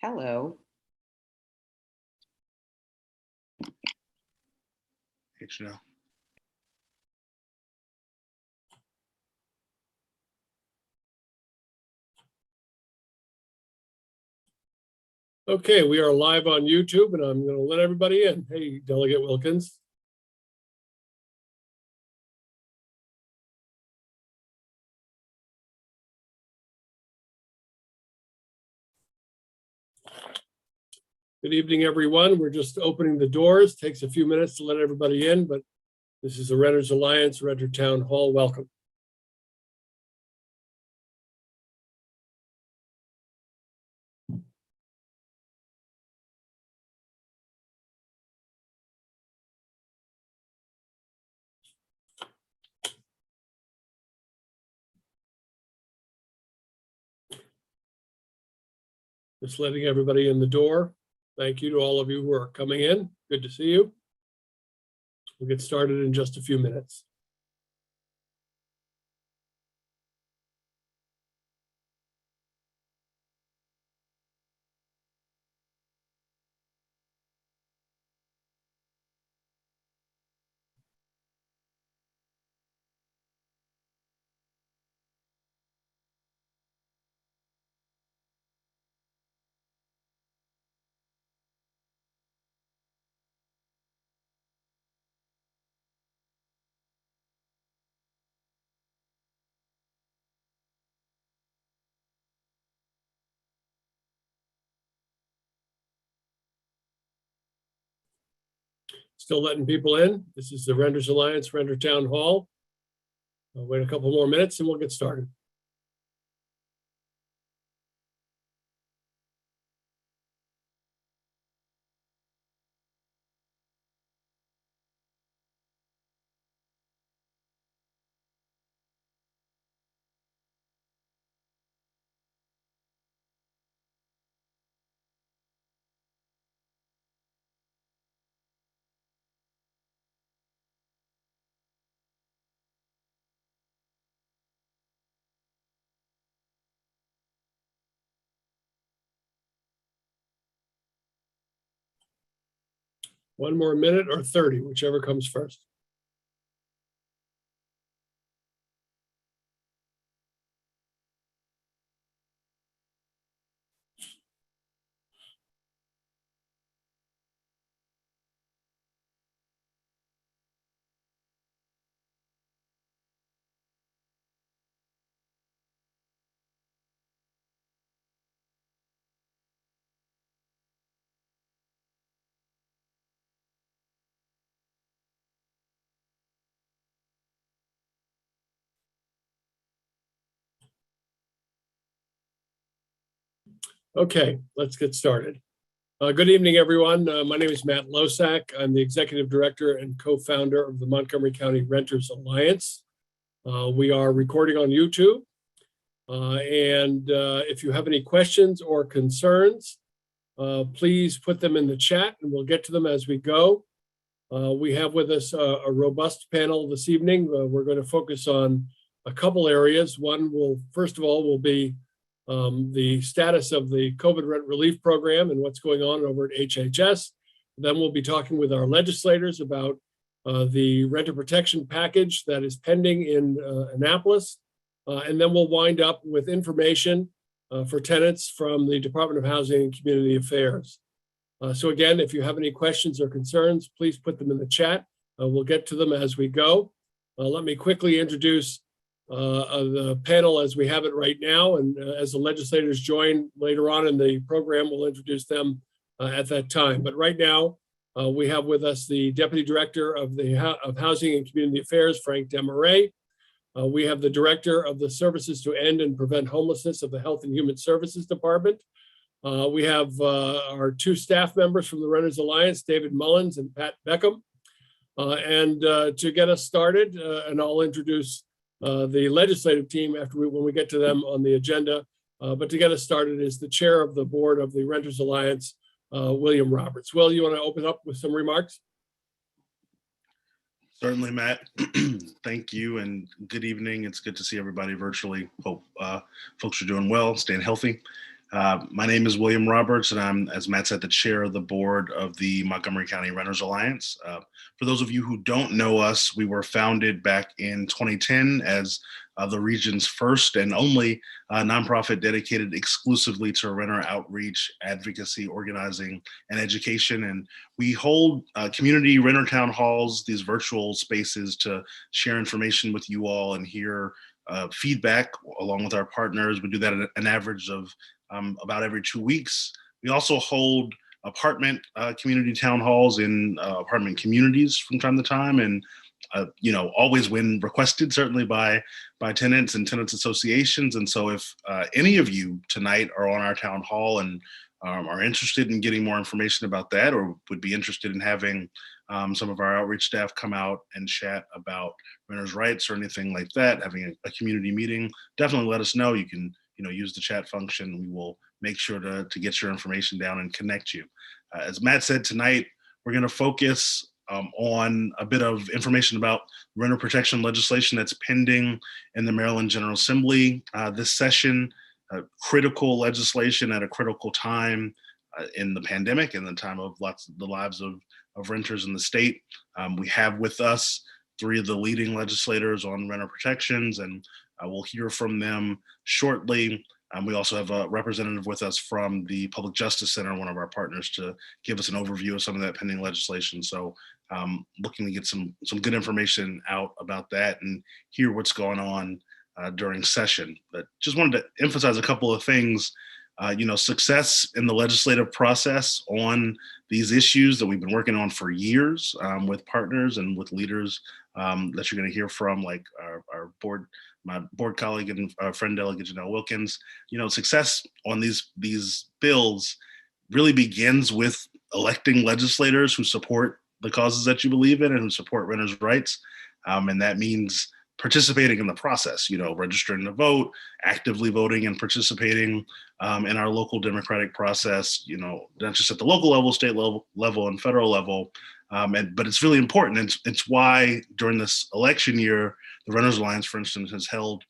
Hello. Hey, Chanel. Okay, we are live on YouTube and I'm going to let everybody in. Hey, Delegate Wilkins. Good evening, everyone. We're just opening the doors. Takes a few minutes to let everybody in, but this is the Renters Alliance, Renter Town Hall. Welcome. Just letting everybody in the door. Thank you to all of you who are coming in. Good to see you. We'll get started in just a few minutes. Still letting people in. This is the Renters Alliance, Renter Town Hall. I'll wait a couple more minutes and we'll get started. One more minute or 30, whichever comes first. Okay, let's get started. Good evening, everyone. My name is Matt Losack. I'm the Executive Director and co-founder of the Montgomery County Renters Alliance. We are recording on YouTube. If you have any questions or concerns, please put them in the chat and we'll get to them as we go. We have with us a robust panel this evening. We're going to focus on a couple areas. One will, first of all, will be the status of the COVID rent relief program and what's going on over at HHS. Then we'll be talking with our legislators about the renter protection package that is pending in Annapolis. And then we'll wind up with information for tenants from the Department of Housing and Community Affairs. So again, if you have any questions or concerns, please put them in the chat. We'll get to them as we go. Let me quickly introduce the panel as we have it right now. And as the legislators join later on in the program, we'll introduce them at that time. But right now, we have with us the Deputy Director of Housing and Community Affairs, Frank Desmarais. We have the Director of the Services to End and Prevent Homelessness of the Health and Human Services Department. We have our two staff members from the Renters Alliance, David Mullins and Pat Beckham. To get us started, and I'll introduce the legislative team when we get to them on the agenda. But to get us started is the chair of the board of the Renters Alliance, William Roberts. Will, you want to open up with some remarks? Certainly, Matt. Thank you and good evening. It's good to see everybody virtually. Hope folks are doing well, staying healthy. My name is William Roberts, and I'm, as Matt said, the chair of the board of the Montgomery County Renters Alliance. For those of you who don't know us, we were founded back in 2010 as the region's first and only nonprofit dedicated exclusively to renter outreach, advocacy, organizing, and education. And we hold community renter town halls, these virtual spaces to share information with you all and hear feedback along with our partners. We do that at an average of about every 2 weeks. We also hold apartment community town halls in apartment communities from time to time, and always when requested, certainly by tenants and tenants associations. And so if any of you tonight are on our town hall and are interested in getting more information about that, or would be interested in having some of our outreach staff come out and chat about renters' rights or anything like that, having a community meeting, definitely let us know. You can use the chat function. We will make sure to get your information down and connect you. As Matt said, tonight we're going to focus on a bit of information about renter protection legislation that's pending in the Maryland General Assembly this session. Critical legislation at a critical time in the pandemic and the time of the lives of renters in the state. We have with us 3 of the leading legislators on renter protections, and we'll hear from them shortly. We also have a representative with us from the Public Justice Center, one of our partners, to give us an overview of some of that pending legislation. So looking to get some good information out about that and hear what's going on during session. But just wanted to emphasize a couple of things. Success in the legislative process on these issues that we've been working on for years with partners and with leaders that you're going to hear from, like my board colleague and friend Delegate Janelle Wilkins. Success on these bills really begins with electing legislators who support the causes that you believe in and who support renters' rights. And that means participating in the process, registering to vote, actively voting and participating in our local democratic process, not just at the local level, state level, and federal level. But it's really important. It's why during this election year, the Renters Alliance, for instance, has held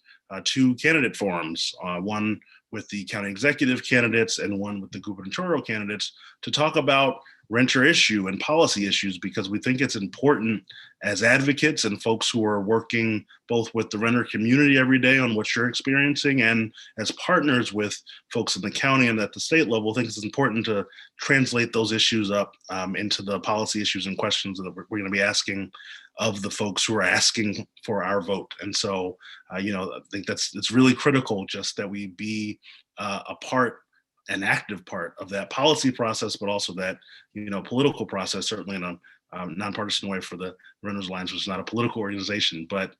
2 candidate forums, one with the county executive candidates and one with the gubernatorial candidates, to talk about renter issue and policy issues, because we think it's important as advocates and folks who are working both with the renter community every day on what you're experiencing, and as partners with folks in the county and at the state level, I think it's important to translate those issues up into the policy issues and questions that we're going to be asking of the folks who are asking for our vote. And so, I think it's really critical just that we be an active part of that policy process, but also that, political process, certainly in a nonpartisan way for the Renters Alliance, which is not a political organization. But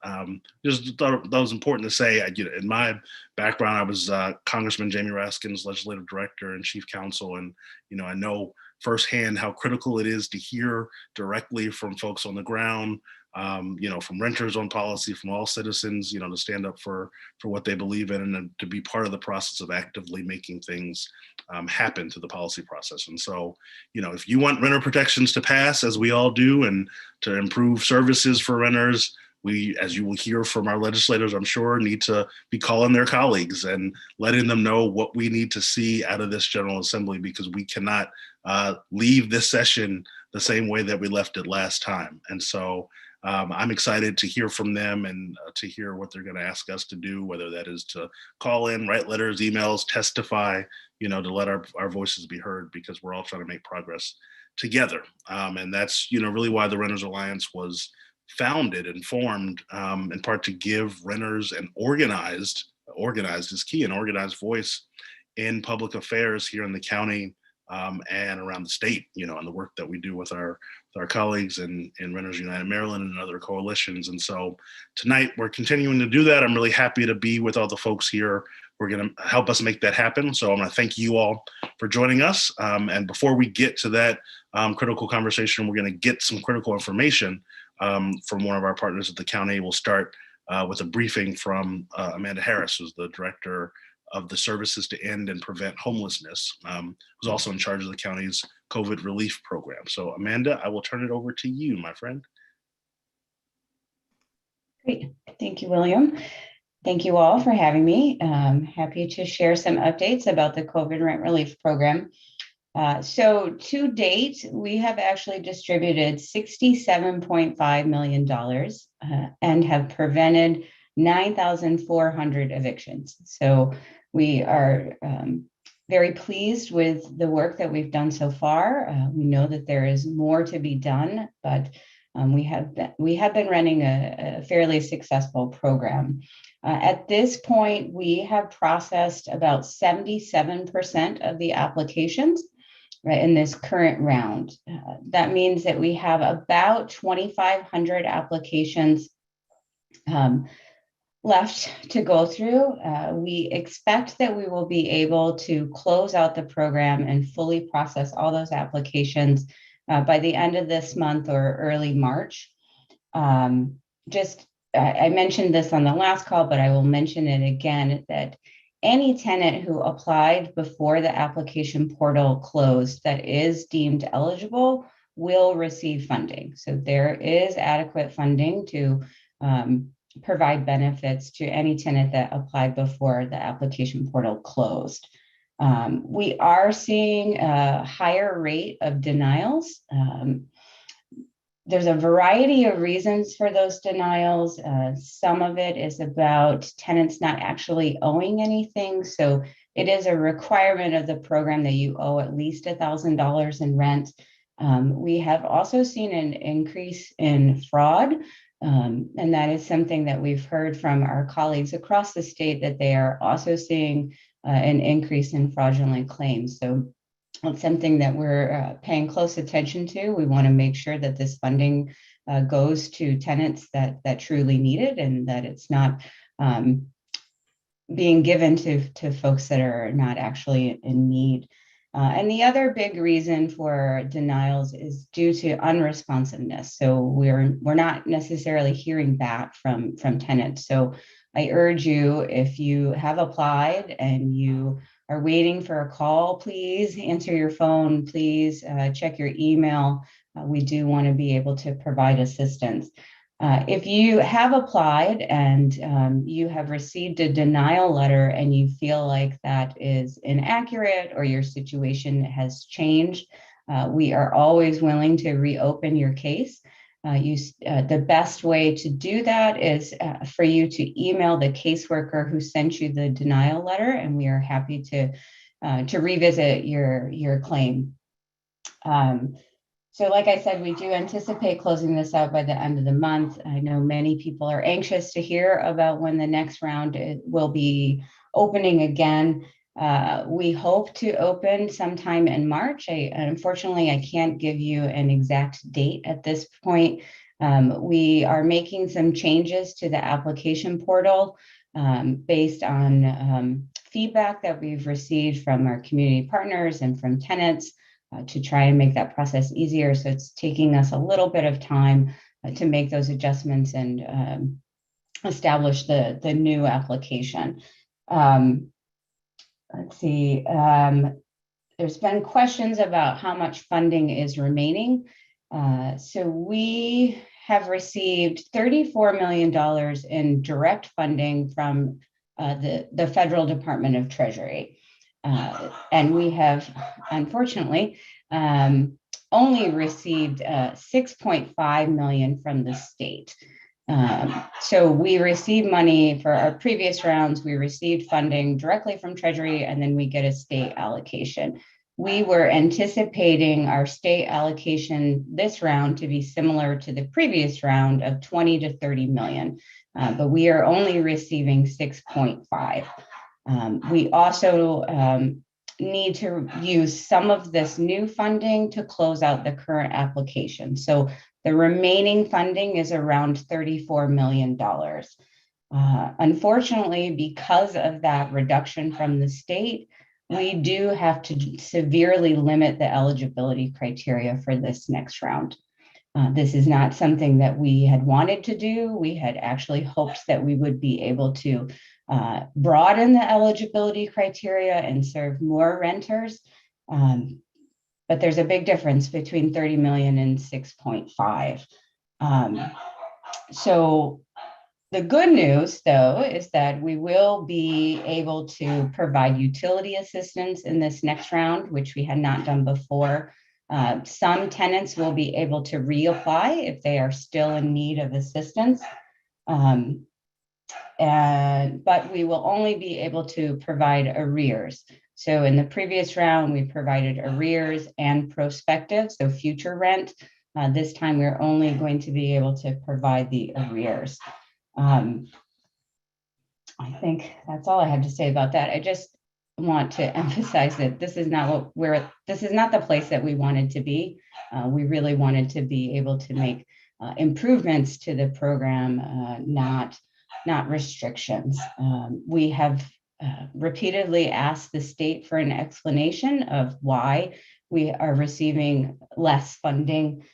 just thought that was important to say. In my background, I was Congressman Jamie Raskin's legislative director and chief counsel. And, I know firsthand how critical it is to hear directly from folks on the ground, from renters on policy, from all citizens, to stand up for what they believe in and to be part of the process of actively making things happen through the policy process. And so, if you want renter protections to pass, as we all do, and to improve services for renters, we, as you will hear from our legislators, I'm sure, need to be calling their colleagues and letting them know what we need to see out of this General Assembly, because we cannot leave this session the same way that we left it last time. And so I'm excited to hear from them and to hear what they're going to ask us to do, whether that is to call in, write letters, emails, testify, to let our voices be heard, because we're all trying to make progress together. And that's, really why the Renters Alliance was founded and formed, in part to give renters an organized is key, an organized voice in public affairs here in the county and around the state, and the work that we do with our colleagues in Renters United Maryland and other coalitions. And so tonight we're continuing to do that. I'm really happy to be with all the folks here who are going to help us make that happen. So I'm going to thank you all for joining us. And before we get to that critical conversation, we're going to get some critical information from one of our partners at the county. We'll start with a briefing from Amanda Harris, who's the director of the Services to End and Prevent Homelessness, who's also in charge of the county's COVID relief program. So Amanda, I will turn it over to you, my friend. Great, thank you, William. Thank you all for having me. Happy to share some updates about the COVID rent relief program. So to date, we have actually distributed $67.5 million and have prevented 9,400 evictions. So we are very pleased with the work that we've done so far. We know that there is more to be done, but we have been running a fairly successful program. At this point, we have processed about 77% of the applications, right, in this current round. That means that we have about 2,500 applications left to go through. We expect that we will be able to close out the program and fully process all those applications by the end of this month or early March. I mentioned this on the last call, but I will mention it again, that any tenant who applied before the application portal closed that is deemed eligible will receive funding. So there is adequate funding to provide benefits to any tenant that applied before the application portal closed. We are seeing a higher rate of denials. There's a variety of reasons for those denials. Some of it is about tenants not actually owing anything. So it is a requirement of the program that you owe at least $1,000 in rent. We have also seen an increase in fraud. And that is something that we've heard from our colleagues across the state, that they are also seeing an increase in fraudulent claims. So it's something that we're paying close attention to. We want to make sure that this funding goes to tenants that truly need it, and that it's not being given to folks that are not actually in need. And the other big reason for denials is due to unresponsiveness. So we're not necessarily hearing back from tenants. So I urge you, if you have applied and you are waiting for a call, please answer your phone, please check your email. We do want to be able to provide assistance. If you have applied and you have received a denial letter and you feel like that is inaccurate or your situation has changed, we are always willing to reopen your case. The best way to do that is for you to email the caseworker who sent you the denial letter, and we are happy to revisit your claim. So like I said, we do anticipate closing this out by the end of the month. I know many people are anxious to hear about when the next round will be opening again. We hope to open sometime in March. Unfortunately, I can't give you an exact date at this point. We are making some changes to the application portal based on feedback that we've received from our community partners and from tenants to try and make that process easier. So it's taking us a little bit of time to make those adjustments and establish the new application. Let's see, there's been questions about how much funding is remaining. So we have received $34 million in direct funding from the Federal Department of Treasury. And we have, unfortunately, only received $6.5 million from the state. So we received money for our previous rounds. We received funding directly from Treasury, and then we get a state allocation. We were anticipating our state allocation this round to be similar to the previous round of 20 to 30 million, but we are only receiving 6.5. We also need to use some of this new funding to close out the current application. So the remaining funding is around $34 million. Unfortunately, because of that reduction from the state, we do have to severely limit the eligibility criteria for this next round. This is not something that we had wanted to do. We had actually hoped that we would be able to broaden the eligibility criteria and serve more renters. But there's a big difference between 30 million and 6.5. So The good news, though, is that we will be able to provide utility assistance in this next round, which we had not done before. Some tenants will be able to reapply if they are still in need of assistance. But we will only be able to provide arrears. So in the previous round, we provided arrears and prospective, so future rent. This time, we're only going to be able to provide the arrears. I think that's all I have to say about that. I just want to emphasize that this is not this is not the place that we wanted to be. We really wanted to be able to make improvements to the program, not restrictions. We have repeatedly asked the state for an explanation of why we are receiving less funding.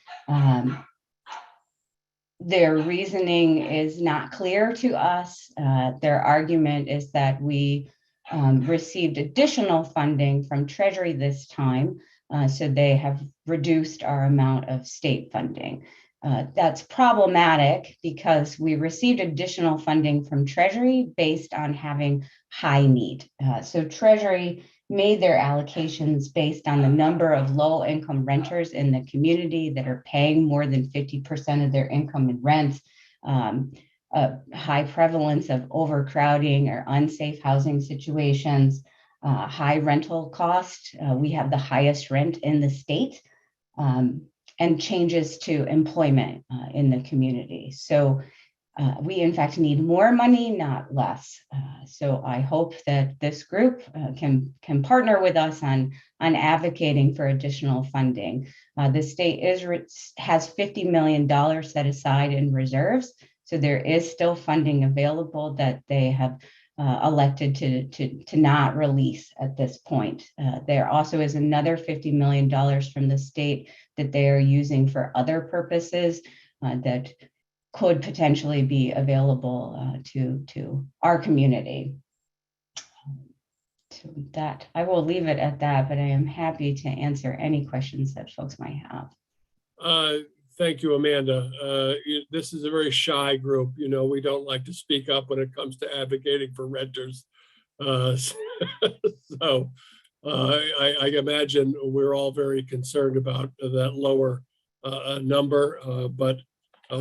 Their reasoning is not clear to us. Their argument is that we received additional funding from Treasury this time, so they have reduced our amount of state funding. That's problematic because we received additional funding from Treasury based on having high need. So Treasury made their allocations based on the number of low-income renters in the community that are paying more than 50% of their income in rents, a high prevalence of overcrowding or unsafe housing situations, high rental cost. We have the highest rent in the state, and changes to employment in the community. So we in fact need more money, not less. So I hope that this group can partner with us on advocating for additional funding. The state has $50 million set aside in reserves. So there is still funding available that they have elected to not release at this point. There also is another $50 million from the state that they are using for other purposes that could potentially be available to our community. So that I will leave it at that, but I am happy to answer any questions that folks might have. Thank you, Amanda. This is a very shy group. You know, we don't like to speak up when it comes to advocating for renters. So I imagine we're all very concerned about that lower number, but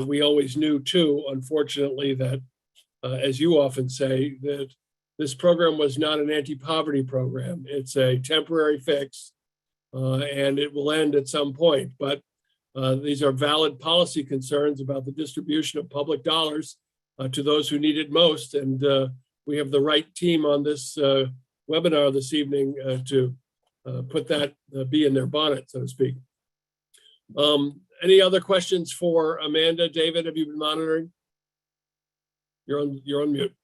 we always knew too, unfortunately, that as you often say, that this program was not an anti-poverty program. It's a temporary fix and it will end at some point. But these are valid policy concerns about the distribution of public dollars to those who need it most. And we have the right team on this webinar this evening to put that, bee in their bonnet, so to speak. Any other questions for Amanda? David, have you been monitoring? You're on mute.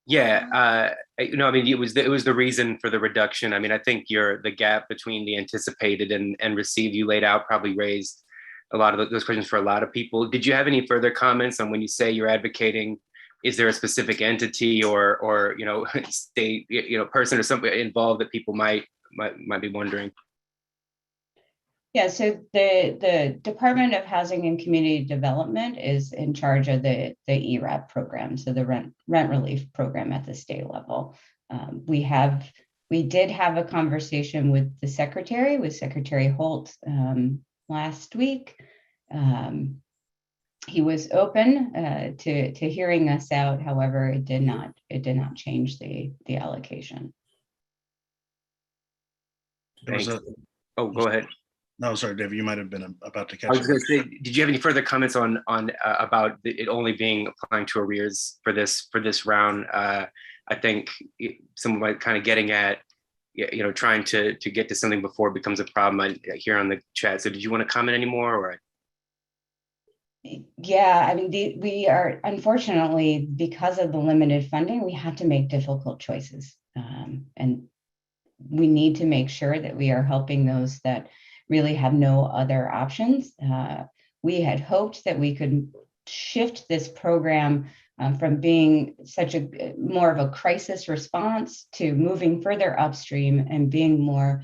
Yeah, you know, I mean, it was the reason for the reduction. I mean, I think the gap between the anticipated and received you laid out probably raised a lot of those questions for a lot of people. Did you have any further comments on when you say you're advocating? Is there a specific entity or you know, state, you know, person or something involved that people might be wondering? Yeah, so the Department of Housing and Community Development is in charge of the ERAP program, so the rent relief program at the state level. We did have a conversation with the secretary, with Secretary Holt last week. He was open to hearing us out. However, it did not change the allocation. Oh, go ahead. No, sorry, David, you might have been about to catch I was going to say, did you have any further comments on about it only being applying to arrears for this round? I think someone might kind of getting at, you know, trying to get to something before it becomes a problem here on the chat. So did you want to comment anymore? Or? Yeah, I mean, we are, unfortunately, because of the limited funding, we have to make difficult choices. And we need to make sure that we are helping those that really have no other options. We had hoped that we could shift this program from being more of a crisis response to moving further upstream and being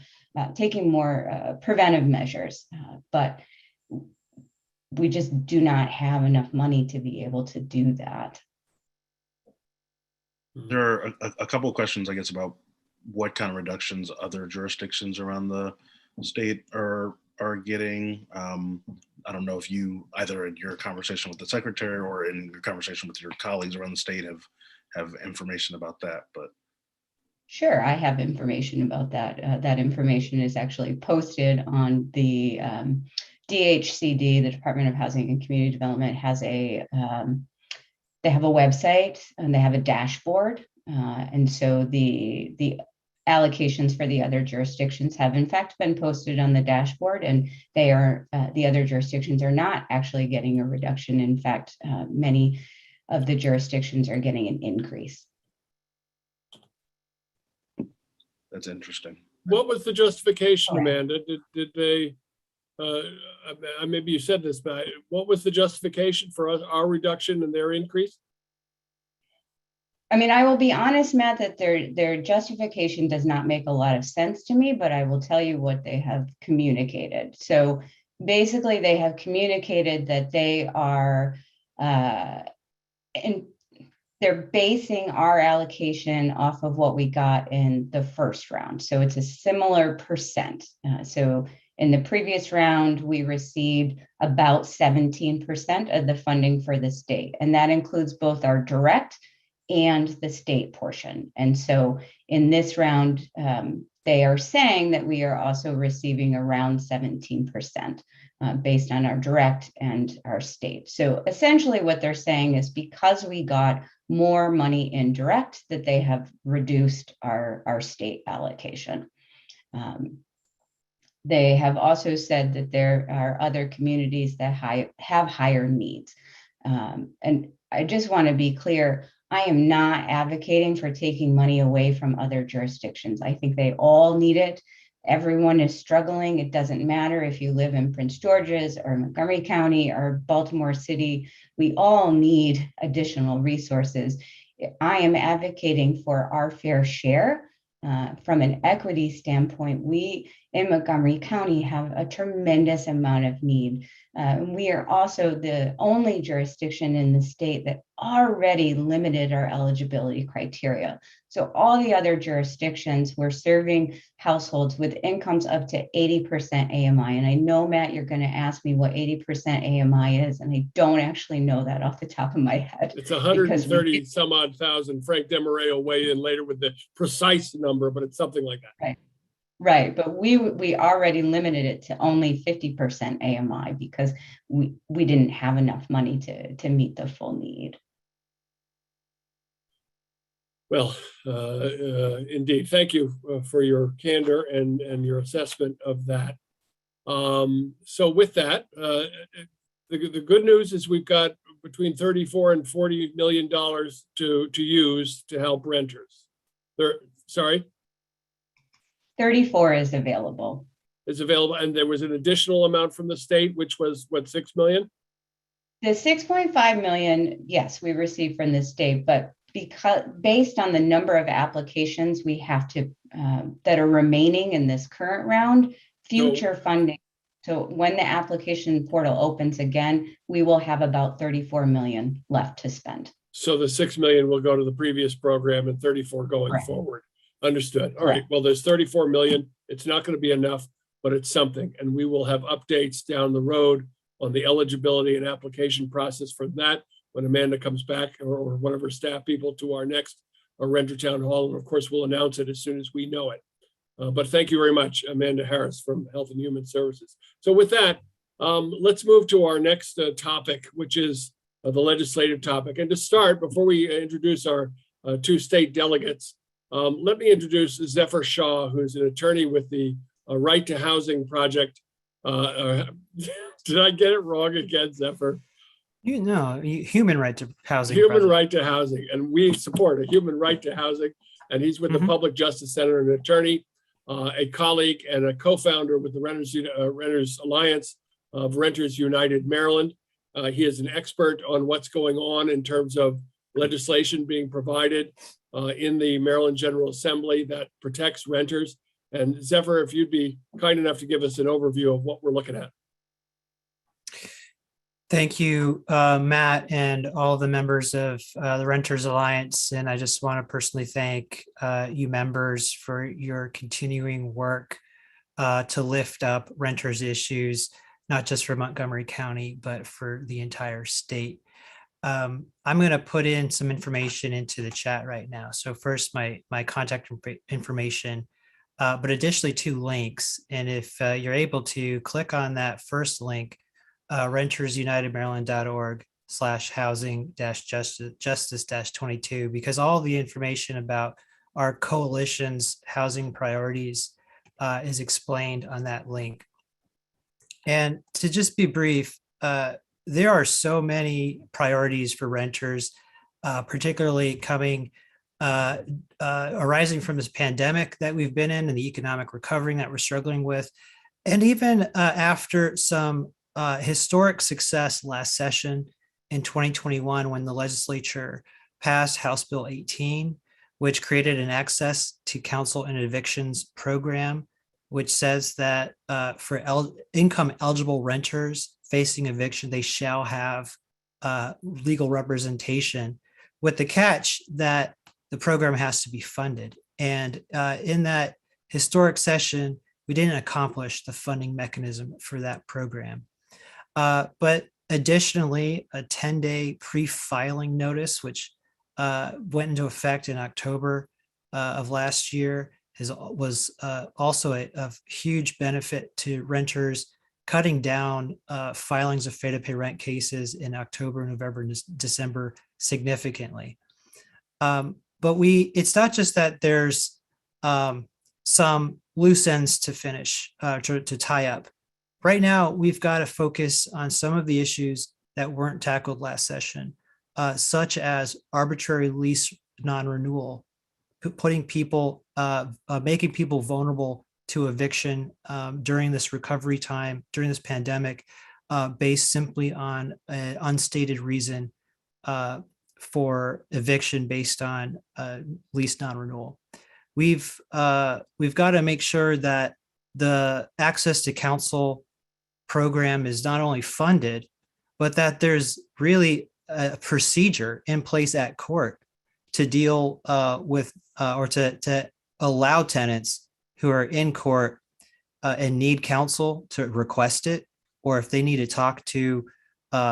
taking more preventive measures. But we just do not have enough money to be able to do that. There are a couple of questions, I guess, about what kind of reductions other jurisdictions around the state are getting. I don't know if you, either in your conversation with the secretary or in your conversation with your colleagues around the state, have information about that. But Sure, I have information about that. That information is actually posted on the DHCD, the Department of Housing and Community Development has they have a website and they have a dashboard. And so the allocations for the other jurisdictions have in fact been posted on the dashboard, and they are the other jurisdictions are not actually getting a reduction. In fact, many of the jurisdictions are getting an increase. that's interesting. What was the justification, Okay. Amanda? Did they, maybe you said this, but what was the justification for our reduction and their increase? I mean, I will be honest, Matt, that their justification does not make a lot of sense to me, but I will tell you what they have communicated. So basically, they have communicated that they are they're basing our allocation off of what we got in the first round. So it's a similar percent. So in the previous round, we received about 17% of the funding for the state, and that includes both our direct and the state portion. And so in this round, they are saying that we are also receiving around 17% based on our direct and our state. So essentially what they're saying is because we got more money in direct, that they have reduced our state allocation. They have also said that there are other communities that have higher needs. And I just want to be clear, I am not advocating for taking money away from other jurisdictions. I think they all need it. Everyone is struggling. It doesn't matter if you live in Prince George's or Montgomery County or Baltimore City. We all need additional resources. I am advocating for our fair share. From an equity standpoint, we in Montgomery County have a tremendous amount of need. We are also the only jurisdiction in the state that already limited our eligibility criteria. So all the other jurisdictions were serving households with incomes up to 80% AMI. And I know, Matt, you're going to ask me what 80% AMI is, and I don't actually know that off the top of my head. It's 130 some odd thousand. Frank Demaray will weigh in later with the precise number, but it's something like that. Right, but we already limited it to only 50% AMI because we didn't have enough money to meet the full need. Well, indeed, thank you for your candor and your assessment of that. So with that, the good news is we've got between $34 and $40 million to use to help renters. Sorry? 34 is available. Is available, and there was an additional amount from the state, which was what, 6 million? The 6.5 million, yes, we received from the state, but because based on the number of applications we have to that are remaining in this current round, future funding. So when the application portal opens again, we will have about 34 million left to spend. So the 6 million will go to the previous program and 34 going forward. Understood. All right. Well, there's 34 million. It's not going to be enough, but it's something. And we will have updates down the road on the eligibility and application process for that when Amanda comes back or one of her staff people to our next Renter Town Hall. And of course, we'll announce it as soon as we know it. But thank you very much, Amanda Harris from Health and Human Services. So with that, let's move to our next topic, which is the legislative topic. And to start, before we introduce our two state delegates, let me introduce Zephyr Shaw, who's an attorney with the Right to Housing Project. Did I get it wrong again, Zephyr? You know, human right to housing. Human right to housing. And we support a human right to housing. And he's with the Public Justice Center, an attorney, a colleague, and a co-founder with the Renters Alliance of Renters United Maryland. He is an expert on what's going on in terms of legislation being provided in the Maryland General Assembly that protects renters. And Zephyr, if you'd be kind enough to give us an overview of what we're looking at. Thank you, Matt, and all the members of the Renters Alliance. And I just want to personally thank you members for your continuing work to lift up renters issues, not just for Montgomery County, but for the entire state. I'm going to put in some information into the chat right now. So first, my contact information, but additionally 2 links. And if you're able to click on that first link, rentersunitedmaryland.org/housing-justice-22, because all the information about our coalition's housing priorities is explained on that link. And to just be brief, there are so many priorities for renters, particularly arising from this pandemic that we've been in and the economic recovery that we're struggling with. And even after some historic success last session in 2021, when the legislature passed House Bill 18, which created an access to counsel and evictions program, which says that for income eligible renters facing eviction, they shall have legal representation, with the catch that the program has to be funded. And in that historic session, we didn't accomplish the funding mechanism for that program. But additionally, a 10-day pre-filing notice, which went into effect in October of last year, was also of huge benefit to renters, cutting down filings of failure to pay rent cases in October, November, and December significantly. But it's not just that there's some loose ends to finish, to tie up. Right now, we've got to focus on some of the issues that weren't tackled last session, such as arbitrary lease non-renewal, putting people, making people vulnerable to eviction during this recovery time, during this pandemic, based simply on an unstated reason for eviction based on lease non-renewal. We've got to make sure that the access to counsel program is not only funded, but that there's really a procedure in place at court to deal with or to allow tenants who are in court and need counsel to request it, or if they need to talk to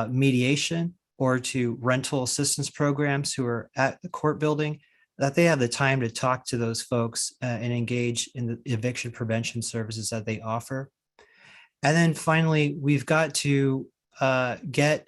mediation or to rental assistance programs who are at the court building, that they have the time to talk to those folks and engage in the eviction prevention services that they offer. And then finally, we've got to get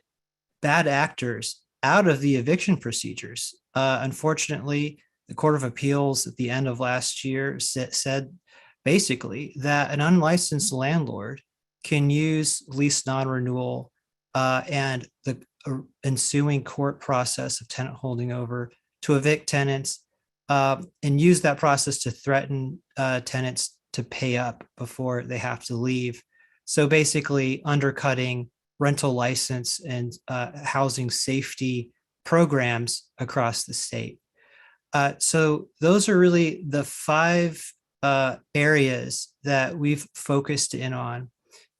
bad actors out of the eviction procedures. Unfortunately, the Court of Appeals at the end of last year said basically that an unlicensed landlord can use lease non-renewal and the ensuing court process of tenant holding over to evict tenants and use that process to threaten tenants to pay up before they have to leave. So basically undercutting rental license and housing safety programs across the state. So those are really the 5 areas that we've focused in on.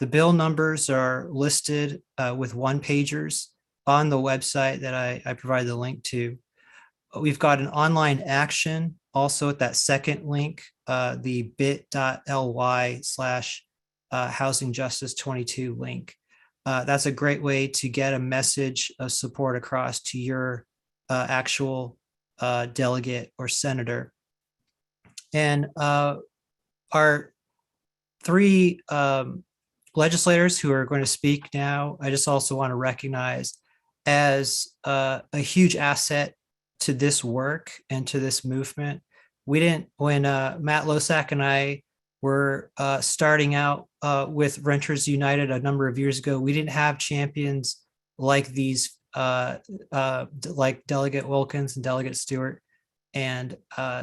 The bill numbers are listed with one-pagers on the website that I provided the link to. We've got an online action also at that second link, the bit.ly/housing-justice-22 link. That's a great way to get a message of support across to your actual delegate or senator. And our 3 legislators who are going to speak now, I just also want to recognize as a huge asset to this work and to this movement. When Matt Losak and I were starting out with Renters United a number of years ago, we didn't have champions like these, like Delegate Wilkins and Delegate Stewart and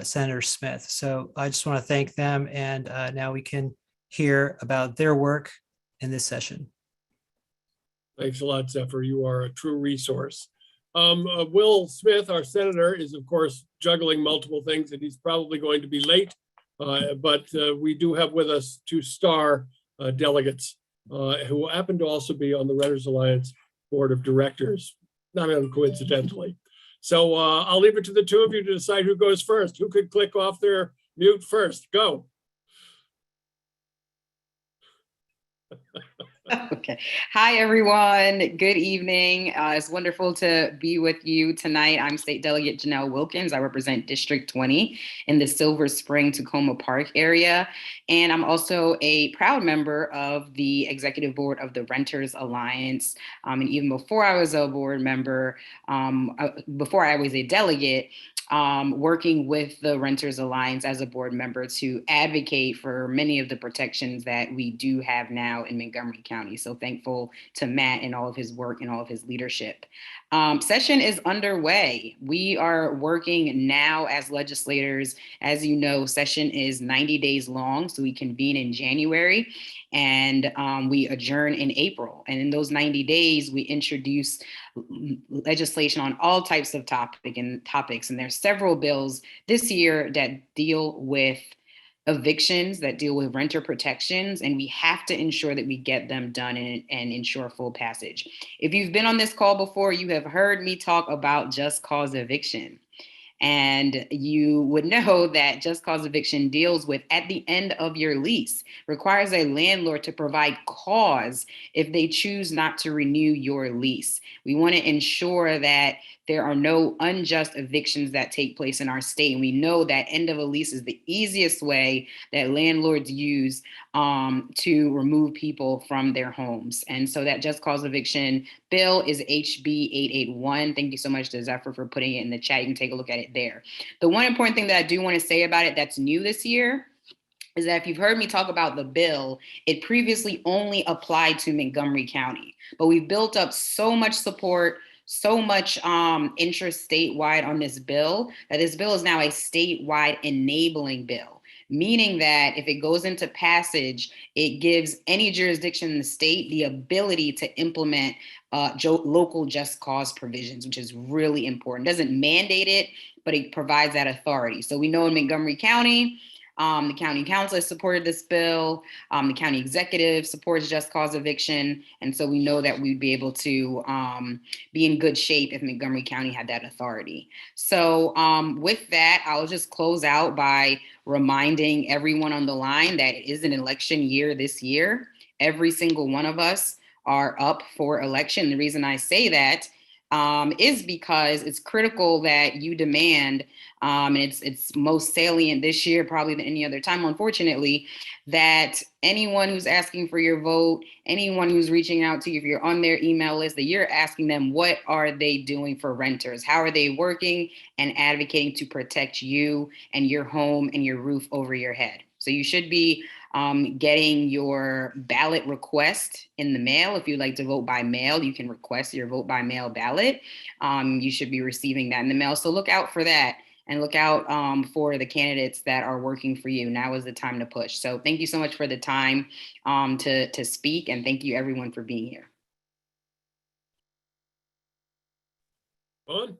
Senator Smith. So I just want to thank them. And now we can hear about their work in this session. Thanks a lot, Zephyr. You are a true resource. Will Smith, our senator, is of course juggling multiple things and he's probably going to be late, but we do have with us 2 star delegates who happen to also be on the Renters Alliance board of directors, not uncoincidentally. So I'll leave it to the two of you to decide who goes first. Who could click off their mute first? Go. Okay. Hi, everyone. Good evening. It's wonderful to be with you tonight. I'm State Delegate Janelle Wilkins. I represent District 20 in the Silver Spring, Tacoma Park area. And I'm also a proud member of the executive board of the Renters Alliance. And even before I was a board member, before I was a delegate, working with the Renters Alliance as a board member to advocate for many of the protections that we do have now in Montgomery County. So thankful to Matt and all of his work and all of his leadership. Session is underway. We are working now as legislators. As you know, session is 90 days long, so we convene in January and we adjourn in April. And in those 90 days, we introduce legislation on all types of topics. And there's several bills this year that deal with evictions, that deal with renter protections, and we have to ensure that we get them done and ensure full passage. If you've been on this call before, you have heard me talk about just cause eviction. And you would know that just cause eviction deals with at the end of your lease, requires a landlord to provide cause if they choose not to renew your lease. We want to ensure that there are no unjust evictions that take place in our state. And we know that end of a lease is the easiest way that landlords use to remove people from their homes. And so that just cause eviction bill is HB 881. Thank you so much to Zephyr for putting it in the chat. You can take a look at it there. The one important thing that I do want to say about it that's new this year is that if you've heard me talk about the bill, it previously only applied to Montgomery County, but we've built up so much support, so much interest statewide on this bill, that this bill is now a statewide enabling bill, meaning that if it goes into passage, it gives any jurisdiction in the state the ability to implement local just cause provisions, which is really important. It doesn't mandate it, but it provides that authority. So we know in Montgomery County, the county council has supported this bill. The county executive supports just cause eviction. And so we know that we'd be able to be in good shape if Montgomery County had that authority. So with that, I'll just close out by reminding everyone on the line that it is an election year this year. Every single one of us are up for election. The reason I say that is because it's critical that you demand, and it's most salient this year probably than any other time, unfortunately, that anyone who's asking for your vote, anyone who's reaching out to you, if you're on their email list, that you're asking them, what are they doing for renters? How are they working and advocating to protect you and your home and your roof over your head? So you should be getting your ballot request in the mail. If you'd like to vote by mail, you can request your vote by mail ballot. You should be receiving that in the mail. So look out for that and look out for the candidates that are working for you. Now is the time to push. So thank you so much for the time to speak, and thank you everyone for being here. On.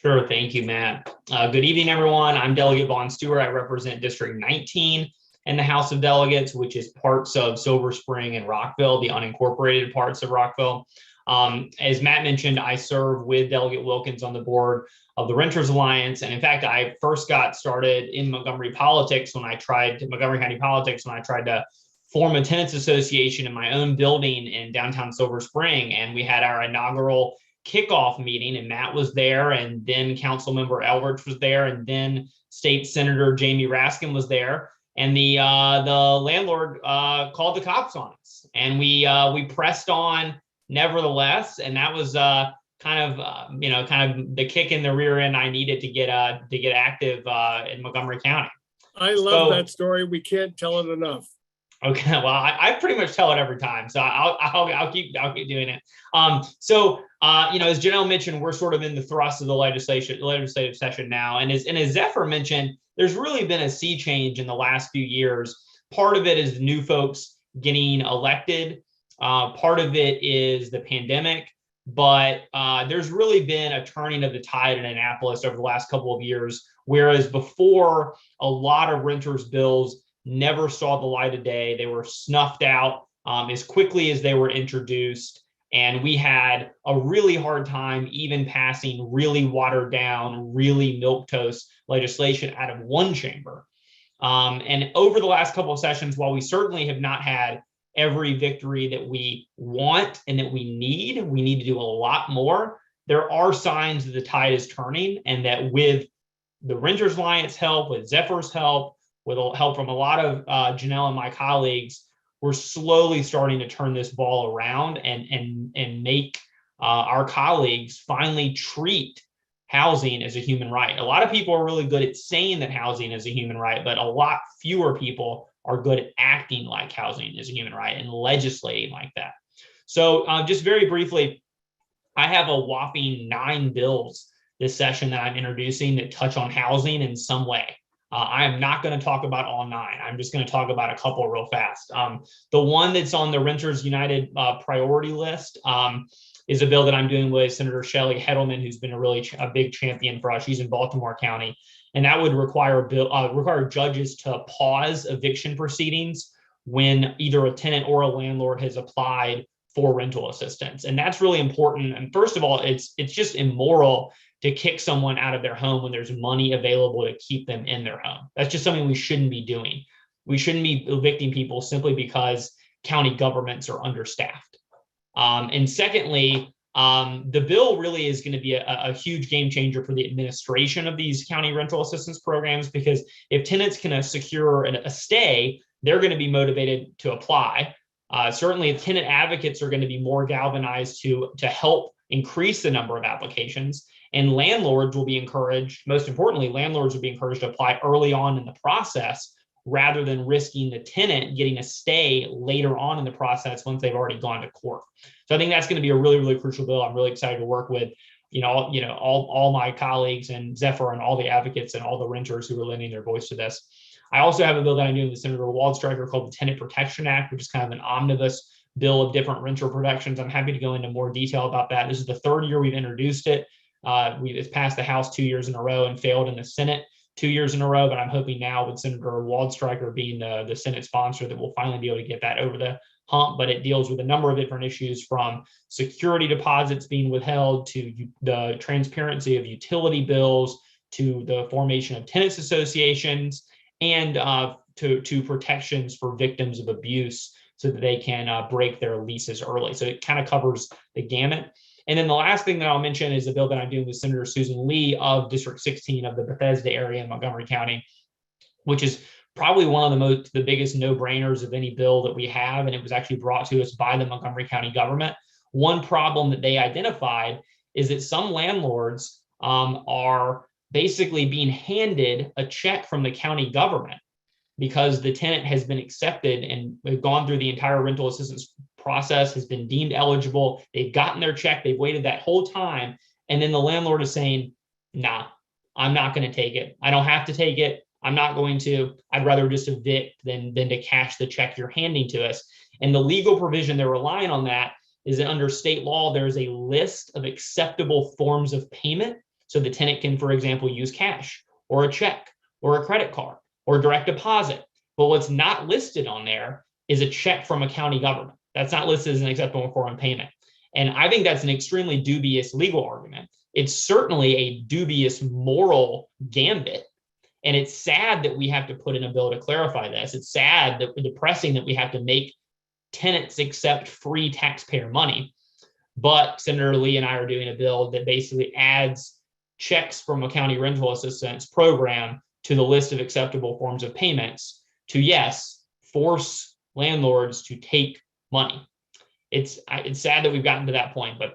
Sure. Thank you, Matt. Good evening, everyone. I'm Delegate Vaughn Stewart. I represent District 19 in the House of Delegates, which is parts of Silver Spring and Rockville, the unincorporated parts of Rockville. As Matt mentioned, I serve with Delegate Wilkins on the board of the Renters Alliance. And in fact, I first got started in Montgomery politics when I tried Montgomery County politics when I tried to form a tenants association in my own building in downtown Silver Spring. And we had our inaugural kickoff meeting, and Matt was there, and then Council Member Elbert was there, and then State Senator Jamie Raskin was there. And the landlord called the cops on us, and we pressed on nevertheless. And that was kind of the kick in the rear end I needed to get active in Montgomery County. I love that story. We can't tell it enough. Okay, well, I pretty much tell it every time, so I'll keep doing it. As Janelle mentioned, we're sort of in the thrust of the legislative session now, and as Zephyr mentioned, there's really been a sea change in the last few years. Part of it is new folks getting elected. Part of it is the pandemic, but there's really been a turning of the tide in Annapolis over the last couple of years, whereas before, a lot of renters' bills never saw the light of day. They were snuffed out as quickly as they were introduced. And we had a really hard time even passing really watered down, really milquetoast legislation out of one chamber. And over the last couple of sessions, while we certainly have not had every victory that we want and that we need to do a lot more. There are signs that the tide is turning, and that with the Renters Alliance help, with Zephyr's help, with help from a lot of Janelle and my colleagues, we're slowly starting to turn this ball around and make our colleagues finally treat housing as a human right. A lot of people are really good at saying that housing is a human right, but a lot fewer people are good at acting like housing is a human right and legislating like that. So just very briefly, I have a whopping 9 bills this session that I'm introducing that touch on housing in some way. I am not going to talk about all 9. I'm just going to talk about a couple real fast. The one that's on the Renters United priority list is a bill that I'm doing with Senator Shelley Heddleman, who's been a big champion for us. She's in Baltimore County, and that would require judges to pause eviction proceedings when either a tenant or a landlord has applied for rental assistance. And that's really important. And first of all, it's just immoral to kick someone out of their home when there's money available to keep them in their home. That's just something we shouldn't be doing. We shouldn't be evicting people simply because county governments are understaffed. And secondly, the bill really is going to be a huge game changer for the administration of these county rental assistance programs, because if tenants can secure a stay, they're going to be motivated to apply. Certainly, tenant advocates are going to be more galvanized to help increase the number of applications, and landlords will be encouraged. Most importantly, landlords will be encouraged to apply early on in the process rather than risking the tenant getting a stay later on in the process once they've already gone to court. So I think that's going to be a really, really crucial bill. I'm really excited to work with, all my colleagues and Zephyr and all the advocates and all the renters who are lending their voice to this. I also have a bill that I'm doing with Senator Waldstreicher called the Tenant Protection Act, which is kind of an omnibus bill of different renter protections. I'm happy to go into more detail about that. This is the 3rd year we've introduced it. It's passed the House 2 years in a row and failed in the Senate 2 years in a row, but I'm hoping now with Senator Waldstreicher being the Senate sponsor that we'll finally be able to get that over the hump. But it deals with a number of different issues, from security deposits being withheld to the transparency of utility bills to the formation of tenants associations, and to protections for victims of abuse so that they can break their leases early. So it kind of covers the gamut. And then the last thing that I'll mention is a bill that I'm doing with Senator Susan Lee of District 16 of the Bethesda area in Montgomery County, which is probably one of the biggest no-brainers of any bill that we have. And it was actually brought to us by the Montgomery County government. One problem that they identified is that some landlords are basically being handed a check from the county government because the tenant has been accepted and gone through the entire rental assistance process, has been deemed eligible. They've gotten their check. They've waited that whole time. And then the landlord is saying, nah, I'm not going to take it. I don't have to take it. I'm not going to. I'd rather just evict than to cash the check you're handing to us. And the legal provision they're relying on that is that under state law, there's a list of acceptable forms of payment. So the tenant can, for example, use cash or a check or a credit card or direct deposit. But what's not listed on there is a check from a county government. That's not listed as an acceptable form of payment. And I think that's an extremely dubious legal argument. It's certainly a dubious moral gambit. And it's sad that we have to put in a bill to clarify this. It's sad, depressing that we have to make tenants accept free taxpayer money. But Senator Lee and I are doing a bill that basically adds checks from a county rental assistance program to the list of acceptable forms of payments to, yes, force landlords to take money. It's sad that we've gotten to that point, but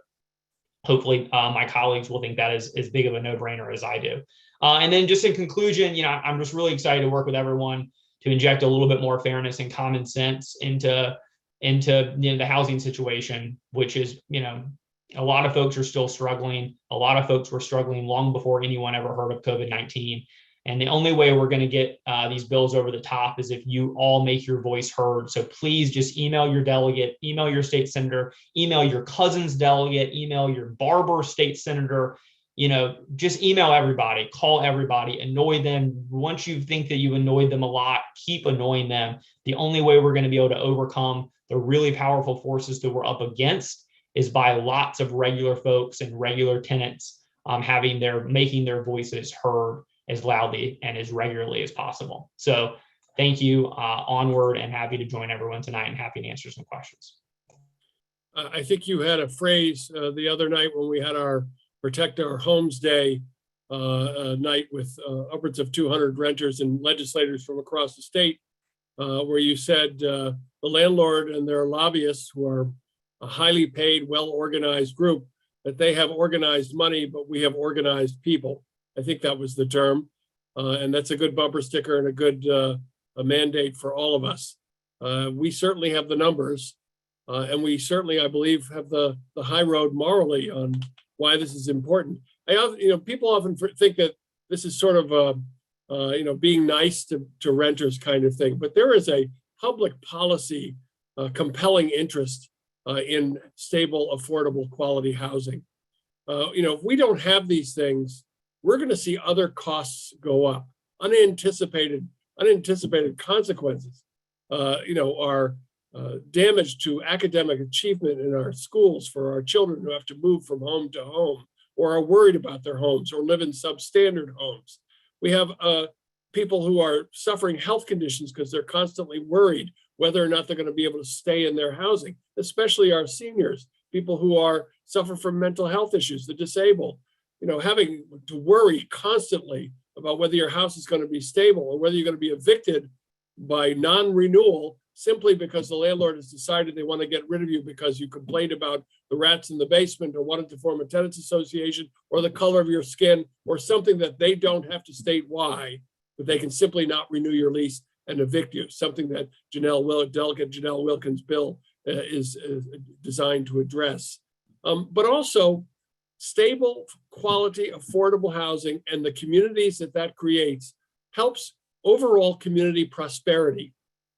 hopefully my colleagues will think that is as big of a no-brainer as I do. And then just in conclusion, I'm just really excited to work with everyone to inject a little bit more fairness and common sense into the housing situation, which is, a lot of folks are still struggling. A lot of folks were struggling long before anyone ever heard of COVID-19. And the only way we're going to get these bills over the top is if you all make your voice heard. So please just email your delegate, email your state senator, email your cousin's delegate, email your Barber state senator, just email everybody, call everybody, annoy them. Once you think that you've annoyed them a lot, keep annoying them. The only way we're going to be able to overcome the really powerful forces that we're up against is by lots of regular folks and regular tenants making their voices heard as loudly and as regularly as possible. So thank you, onward, and happy to join everyone tonight and happy to answer some questions. I think you had a phrase the other night when we had our Protect Our Homes Day night with upwards of 200 renters and legislators from across the state, where you said the landlord and their lobbyists, who are a highly paid, well-organized group, that they have organized money, but we have organized people. I think that was the term. And that's a good bumper sticker and a good a mandate for all of us. We certainly have the numbers, and we certainly, I believe, have the high road morally on why this is important. People often think that this is sort of a, being nice to renters kind of thing, but there is a public policy compelling interest in stable, affordable, quality housing. If we don't have these things, we're going to see other costs go up, unanticipated consequences. Our damage to academic achievement in our schools for our children who have to move from home to home, or are worried about their homes, or live in substandard homes. We have people who are suffering health conditions because they're constantly worried whether or not they're going to be able to stay in their housing, especially our seniors, people who suffer from mental health issues, the disabled. Having to worry constantly about whether your house is going to be stable or whether you're going to be evicted by non-renewal simply because the landlord has decided they want to get rid of you because you complained about the rats in the basement or wanted to form a tenants association or the color of your skin or something that they don't have to state why, but they can simply not renew your lease and evict you, something that Delegate Janelle Wilkins' bill is designed to address. But also stable, quality, affordable housing and the communities that creates helps overall community prosperity.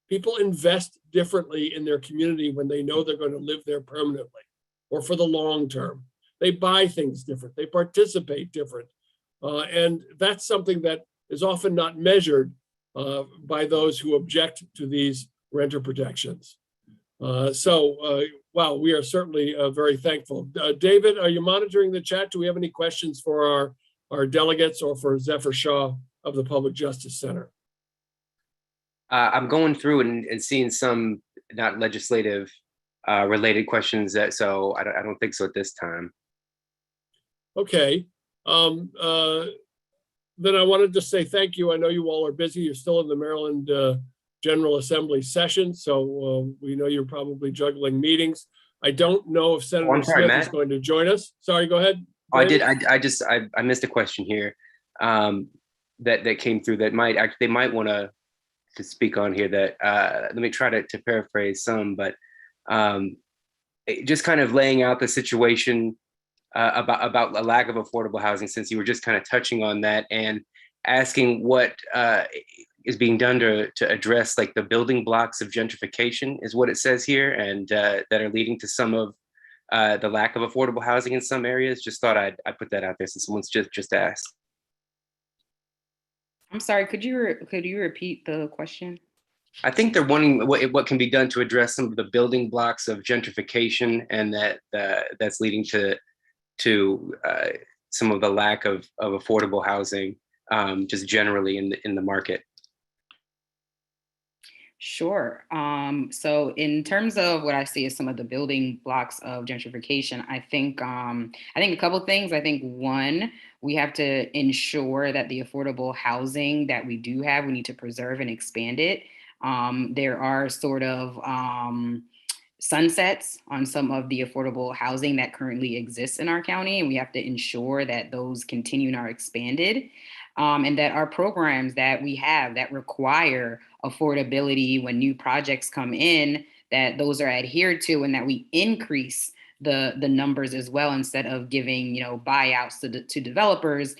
People invest differently in their community when they know they're going to live there permanently or for the long term. They buy things different, they participate different. And that's something that is often not measured by those who object to these renter protections. Wow, we are certainly very thankful. David, are you monitoring the chat? Do we have any questions for our delegates or for Zephyr Shaw of the Public Justice Center? I'm going through and seeing some not legislative related questions, so I don't think so at this time. Okay. Then I wanted to say thank you. I know you all are busy. You're still in the Maryland General Assembly session, so we know you're probably juggling meetings. I don't know if Senator Smith is going to join us. Sorry, go ahead. Oh, I did. I missed a question here that came through that they might want to speak on here. That let me try to paraphrase some, but just kind of laying out the situation about a lack of affordable housing, since you were just kind of touching on that, and asking what is being done to address like the building blocks of gentrification is what it says here, and that are leading to some of the lack of affordable housing in some areas. Just thought I'd put that out there since someone's just asked. I'm sorry, could you repeat the question? I think they're wondering what can be done to address some of the building blocks of gentrification, and that's leading to some of the lack of affordable housing just generally in the market. Sure. So in terms of what I see as some of the building blocks of gentrification, I think a couple of things. I think one, we have to ensure that the affordable housing that we do have, we need to preserve and expand it. There are sort of sunsets on some of the affordable housing that currently exists in our county, and we have to ensure that those continue and are expanded. And that our programs that we have that require affordability when new projects come in, that those are adhered to, and that we increase the numbers as well, instead of giving buyouts to developers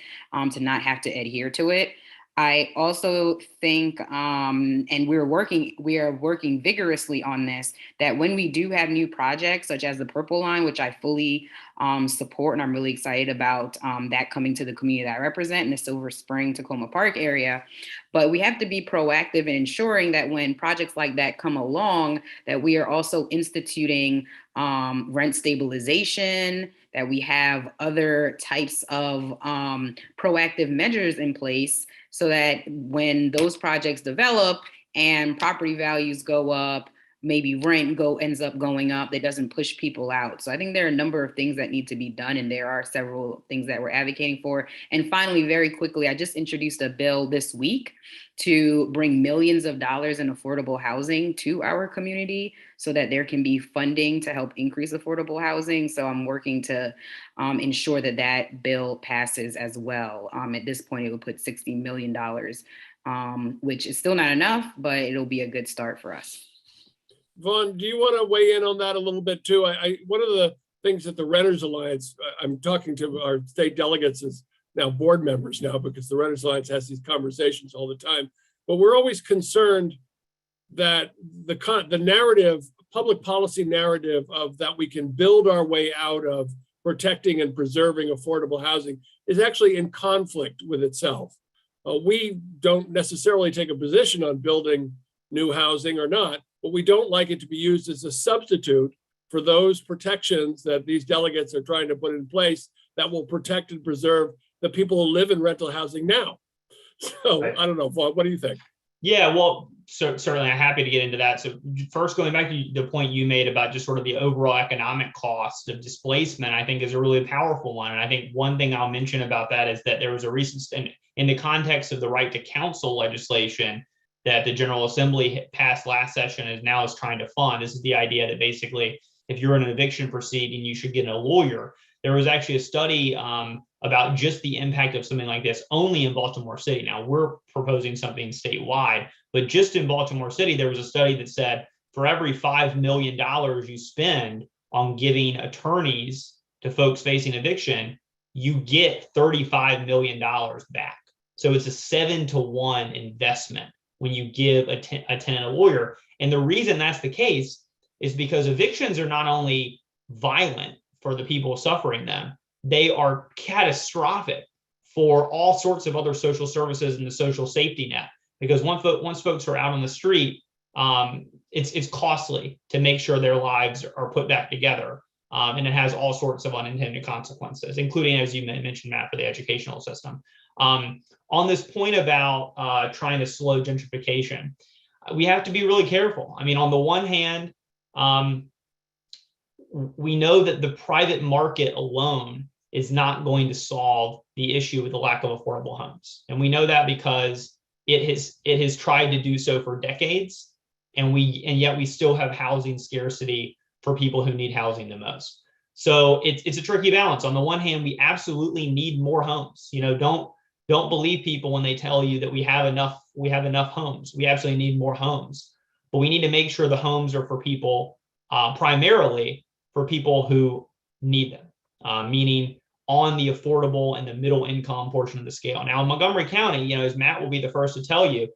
to not have to adhere to it. I also think, and we are working vigorously on this, that when we do have new projects such as the Purple Line, which I fully support. And I'm really excited about that coming to the community that I represent in the Silver Spring, Tacoma Park area. But we have to be proactive in ensuring that when projects like that come along, that we are also instituting rent stabilization, that we have other types of proactive measures in place so that when those projects develop and property values go up, maybe rent ends up going up, that doesn't push people out. So I think there are a number of things that need to be done, and there are several things that we're advocating for. And finally, very quickly, I just introduced a bill this week to bring millions of dollars in affordable housing to our community so that there can be funding to help increase affordable housing. So I'm working to ensure that that bill passes as well. At this point, it would put $60 million, which is still not enough, but it'll be a good start for us. Vaughn, do you want to weigh in on that a little bit too? One of the things that the Renters Alliance, I'm talking to our state delegates as now board members now, because the Renters Alliance has these conversations all the time, but we're always concerned that the narrative, public policy narrative of that we can build our way out of protecting and preserving affordable housing is actually in conflict with itself. We don't necessarily take a position on building new housing or not, but we don't like it to be used as a substitute for those protections that these delegates are trying to put in place that will protect and preserve the people who live in rental housing now. So Right. I don't know, Vaughn, what do you think? Yeah, well, certainly I'm happy to get into that. So first, going back to the point you made about just sort of the overall economic cost of displacement, I think is a really powerful one. And I think one thing I'll mention about that is that there was a recent, in the context of the right to counsel legislation that the General Assembly passed last session and now is trying to fund. This is the idea that basically, if you're in an eviction proceeding, you should get a lawyer. There was actually a study about just the impact of something like this only in Baltimore City. Now we're proposing something statewide, but just in Baltimore City, there was a study that said for every $5 million you spend on giving attorneys to folks facing eviction, you get $35 million back. So it's a 7-to-1 investment when you give a tenant a lawyer. And the reason that's the case is because evictions are not only violent for the people suffering them, they are catastrophic for all sorts of other social services and the social safety net. Because once folks are out on the street, it's costly to make sure their lives are put back together. And it has all sorts of unintended consequences, including, as you mentioned, Matt, for the educational system. On this point about trying to slow gentrification, we have to be really careful. I mean, on the one hand, we know that the private market alone is not going to solve the issue with the lack of affordable homes. And we know that because it has tried to do so for decades, and yet we still have housing scarcity for people who need housing the most. So it's a tricky balance. On the one hand, we absolutely need more homes. You know, don't believe people when they tell you that we have enough homes. We absolutely need more homes, but we need to make sure the homes are for people, primarily for people who need them, meaning on the affordable and the middle income portion of the scale. Now in Montgomery County, you know, as Matt will be the first to tell you,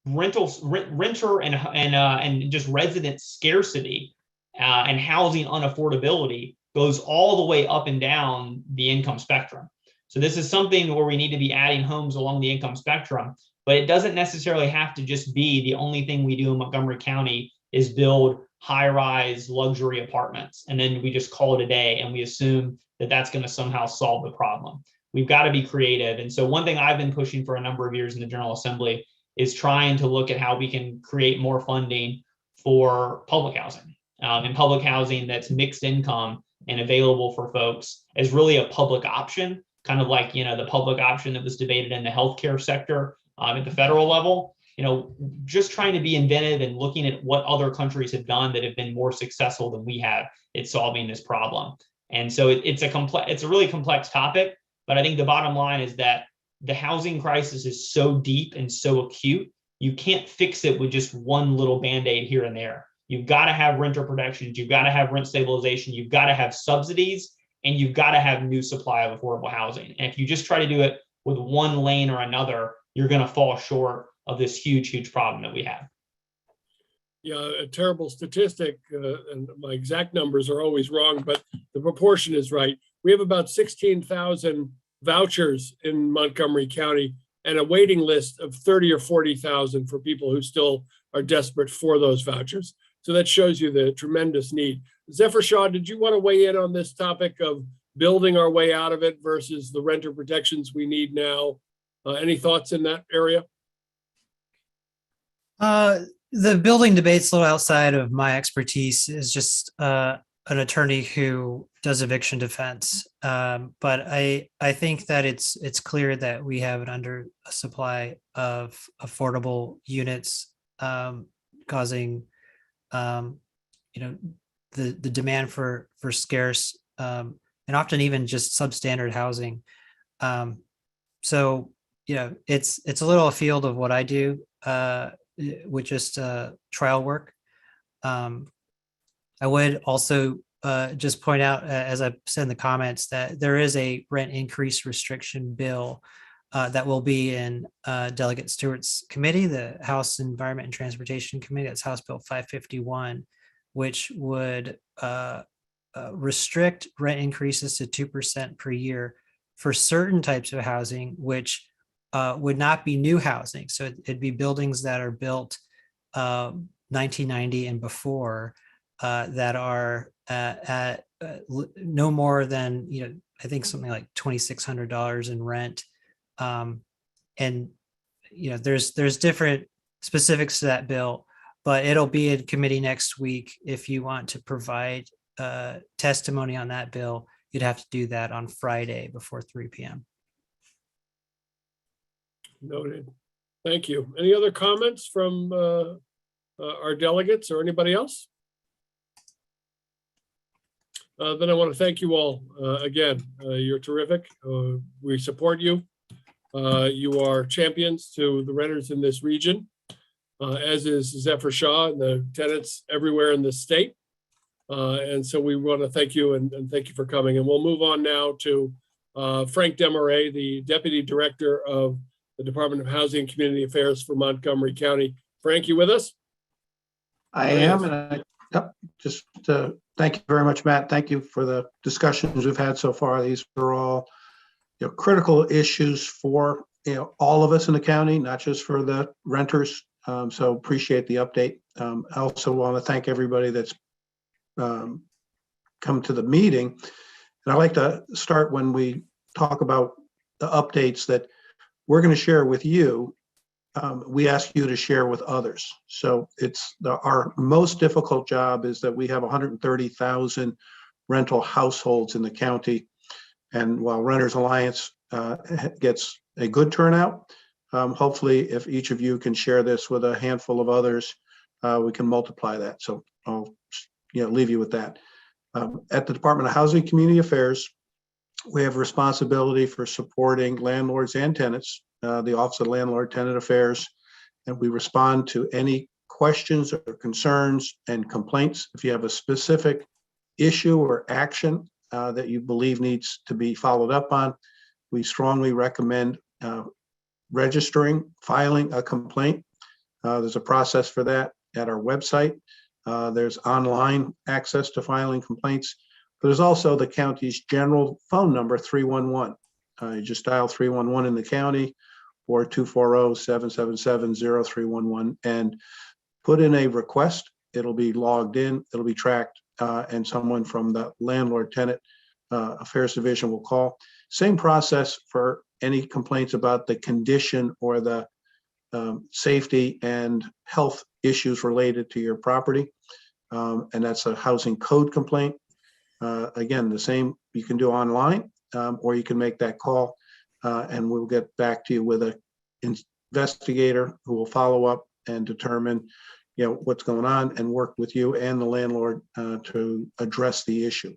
renter and just resident scarcity and housing unaffordability goes all the way up and down the income spectrum. So this is something where we need to be adding homes along the income spectrum, but it doesn't necessarily have to just be the only thing we do in Montgomery County is build high-rise luxury apartments, and then we just call it a day and we assume that that's going to somehow solve the problem. We've got to be creative. And so one thing I've been pushing for a number of years in the General Assembly is trying to look at how we can create more funding for public housing, and public housing that's mixed income and available for folks as really a public option, kind of like, you know, the public option that was debated in the healthcare sector at the federal level. You know, just trying to be inventive and looking at what other countries have done that have been more successful than we have at solving this problem. And so it's a really complex topic, but I think the bottom line is that the housing crisis is so deep and so acute, you can't fix it with just one little Band-Aid here and there. You've got to have renter protections, you've got to have rent stabilization, you've got to have subsidies, and you've got to have new supply of affordable housing. And if you just try to do it with one lane or another, you're going to fall short of this huge problem that we have. Yeah, a terrible statistic, and my exact numbers are always wrong, but the proportion is right. We have about 16,000 vouchers in Montgomery County and a waiting list of 30 or 40,000 for people who still are desperate for those vouchers. So that shows you the tremendous need. Zephyr Shaw, did you want to weigh in on this topic of building our way out of it versus the renter protections we need now? Any thoughts in that area? The building debate's a little outside of my expertise. Is just an attorney who does eviction defense. But I think that it's clear that we have an under supply of affordable units, causing the demand for scarce and often even just substandard housing. So it's a little afield of what I do with just trial work. I would also just point out, as I said in the comments, that there is a rent increase restriction bill that will be in Delegate Stewart's committee, the House Environment and Transportation Committee. That's House Bill 551, which would restrict rent increases to 2% per year for certain types of housing, which would not be new housing. So it'd be buildings that are built 1990 and before that are at no more than, I think something like $2,600 in rent. And there's different specifics to that bill, but it'll be in committee next week. If you want to provide testimony on that bill, you'd have to do that on Friday before 3 p.m. Noted. Thank you. Any other comments from our delegates or anybody else? Then I want to thank you all again. You're terrific. We support you. You are champions to the renters in this region, as is Zephyr Shaw and the tenants everywhere in the state. And so we want to thank you and thank you for coming. And we'll move on now to Frank Desmarais, the Deputy Director of the Department of Housing and Community Affairs for Montgomery County. Frank, you with us? I am, and just thank you very much, Matt. Thank you for the discussions we've had so far. These are all critical issues for all of us in the county, not just for the renters. So appreciate the update. I also want to thank everybody that's come to the meeting. And I like to start when we talk about the updates that we're going to share with you. We ask you to share with others. So it's our most difficult job is that we have 130,000 rental households in the county. And while Renters Alliance gets a good turnout, hopefully if each of you can share this with a handful of others, we can multiply that. So I'll leave you with that. At the Department of Housing and Community Affairs, we have responsibility for supporting landlords and tenants, the Office of Landlord Tenant Affairs, and we respond to any questions or concerns and complaints. If you have a specific issue or action that you believe needs to be followed up on, we strongly recommend filing a complaint. There's a process for that at our website. There's online access to filing complaints. But there's also the county's general phone number, 311. You just dial 311 in the county or 240-777-0311 and put in a request. It'll be logged in, it'll be tracked, and someone from the Landlord Tenant Affairs Division will call. Same process for any complaints about the condition or the safety and health issues related to your property. And that's a housing code complaint. Again, the same you can do online, or you can make that call, and we'll get back to you with an investigator who will follow up and determine, what's going on and work with you and the landlord to address the issue.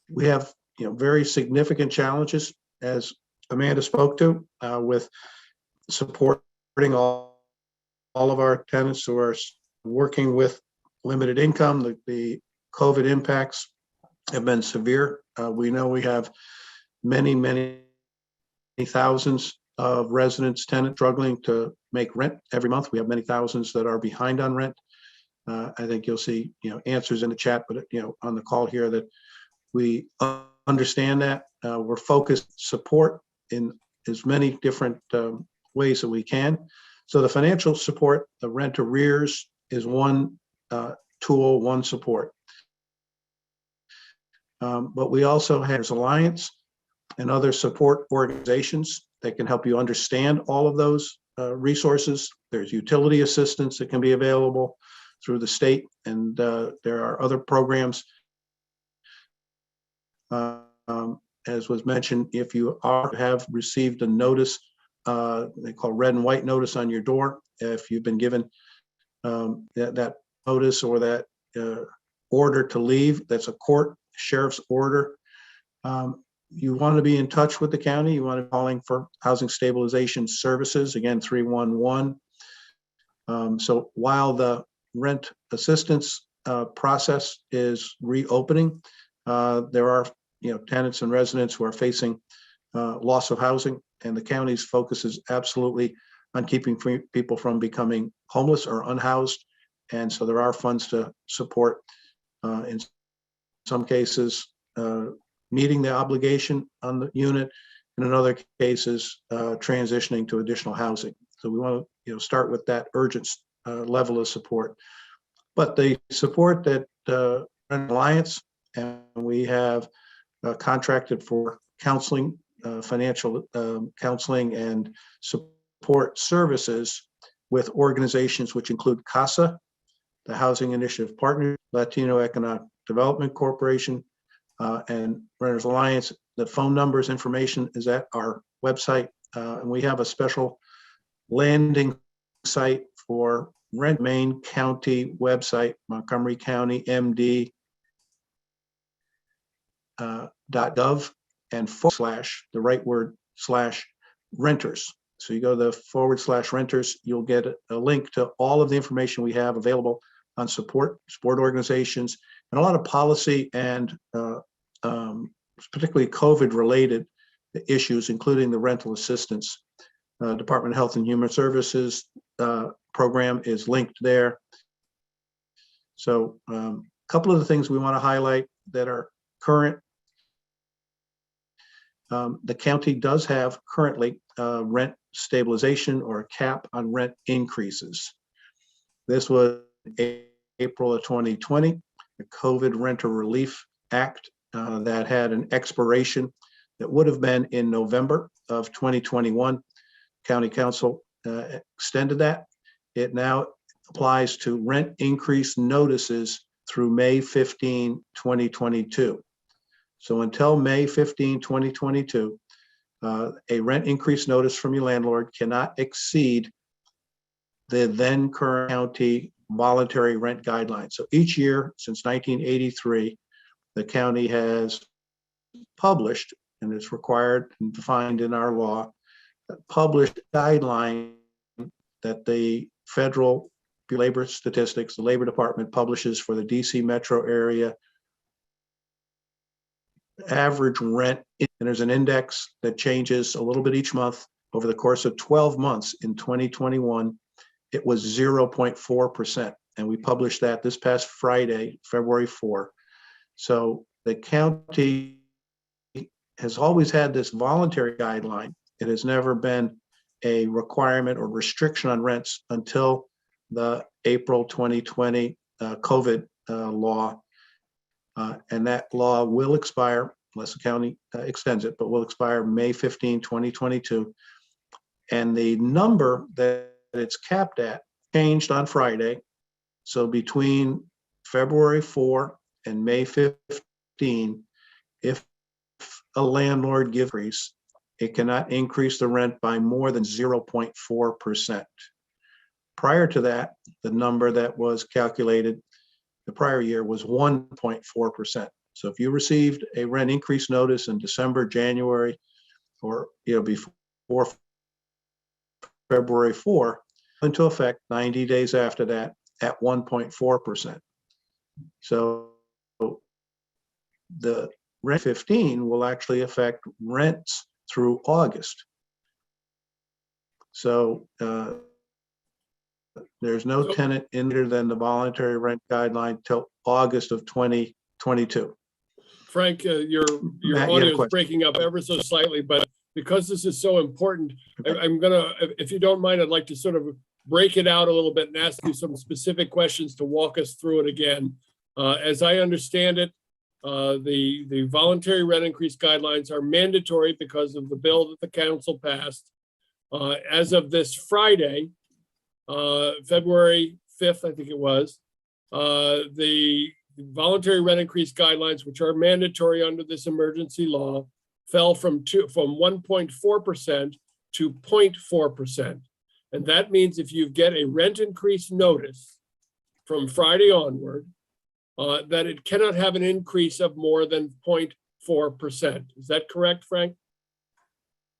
We have, very significant challenges, as Amanda spoke to, with supporting all of our tenants who are working with limited income. The COVID impacts have been severe. We know we have many thousands of residents, tenants struggling to make rent every month. We have many thousands that are behind on rent. I think you'll see, answers in the chat, but, on the call here that we understand that. We're focused support in as many different ways that we can. So the financial support, the rent arrears is one tool, one support. But we also have Renters Alliance and other support organizations that can help you understand all of those resources. There's utility assistance that can be available through the state, and there are other programs. As was mentioned, if you have received a notice, they call red and white notice on your door, if you've been given that notice or that order to leave, that's a court sheriff's order. You want to be in touch with the county. You want to be calling for housing stabilization services, again, 311. So while the rent assistance process is reopening, there are tenants and residents who are facing loss of housing, and the county's focus is absolutely on keeping people from becoming homeless or unhoused. And so there are funds to support, in some cases, meeting the obligation on the unit, and in other cases, transitioning to additional housing. So we want to start with that urgent level of support. But the support that Renters Alliance, and we have contracted for counseling, financial counseling and support services with organizations which include CASA, the Housing Initiative Partner, Latino Economic Development Corporation, and Renters Alliance. The phone numbers information is at our website, and we have a special landing site for Maine County website, Montgomery County MD .gov, and / the right word /renters. So you go to the / renters, you'll get a link to all of the information we have available on support organizations, and a lot of policy and particularly COVID related issues, including the rental assistance. Department of Health and Human Services program is linked there. So a couple of the things we want to highlight that are current. The county does have currently rent stabilization or a cap on rent increases. This was April of 2020, the COVID Renter Relief Act that had an expiration that would have been in November of 2021. County Council extended that. It now applies to rent increase notices through May 15, 2022. So until May 15, 2022, a rent increase notice from your landlord cannot exceed the then current county voluntary rent guidelines. So each year since 1983, the county has published, and it's required and defined in our law, published guideline that the federal labor statistics, the Labor Department publishes for the DC metro area average rent, and there's an index that changes a little bit each month. Over the course of 12 months in 2021, it was 0.4%, and we published that this past Friday, February 4. So the county has always had this voluntary guideline. It has never been a requirement or restriction on rents until the April 2020 COVID law. And that law will expire, unless the county extends it, but will expire May 15, 2022. And the number that it's capped at changed on Friday. So between February 4 and May 15, if a landlord gives increase, it cannot increase the rent by more than 0.4%. Prior to that, the number that was calculated the prior year was 1.4%. So if you received a rent increase notice in December, January, or before February 4, into effect 90 days after that at 1.4%. So the rent 15 will actually affect rents through August. So there's no tenant in there than the voluntary rent guideline till August of 2022. Frank, your Matt, you had a audio is question. breaking up ever so slightly, but because this is so important, I'm gonna, if you don't mind, I'd like to sort of break it out a little bit and ask you some specific questions to walk us through it again. As I understand it, the voluntary rent increase guidelines are mandatory because of the bill that the council passed. As of this Friday, February 5th, I think it was, the voluntary rent increase guidelines, which are mandatory under this emergency law, fell from 1.4% to 0.4%. And that means if you get a rent increase notice from Friday onward, that it cannot have an increase of more than 0.4%. Is that correct, Frank?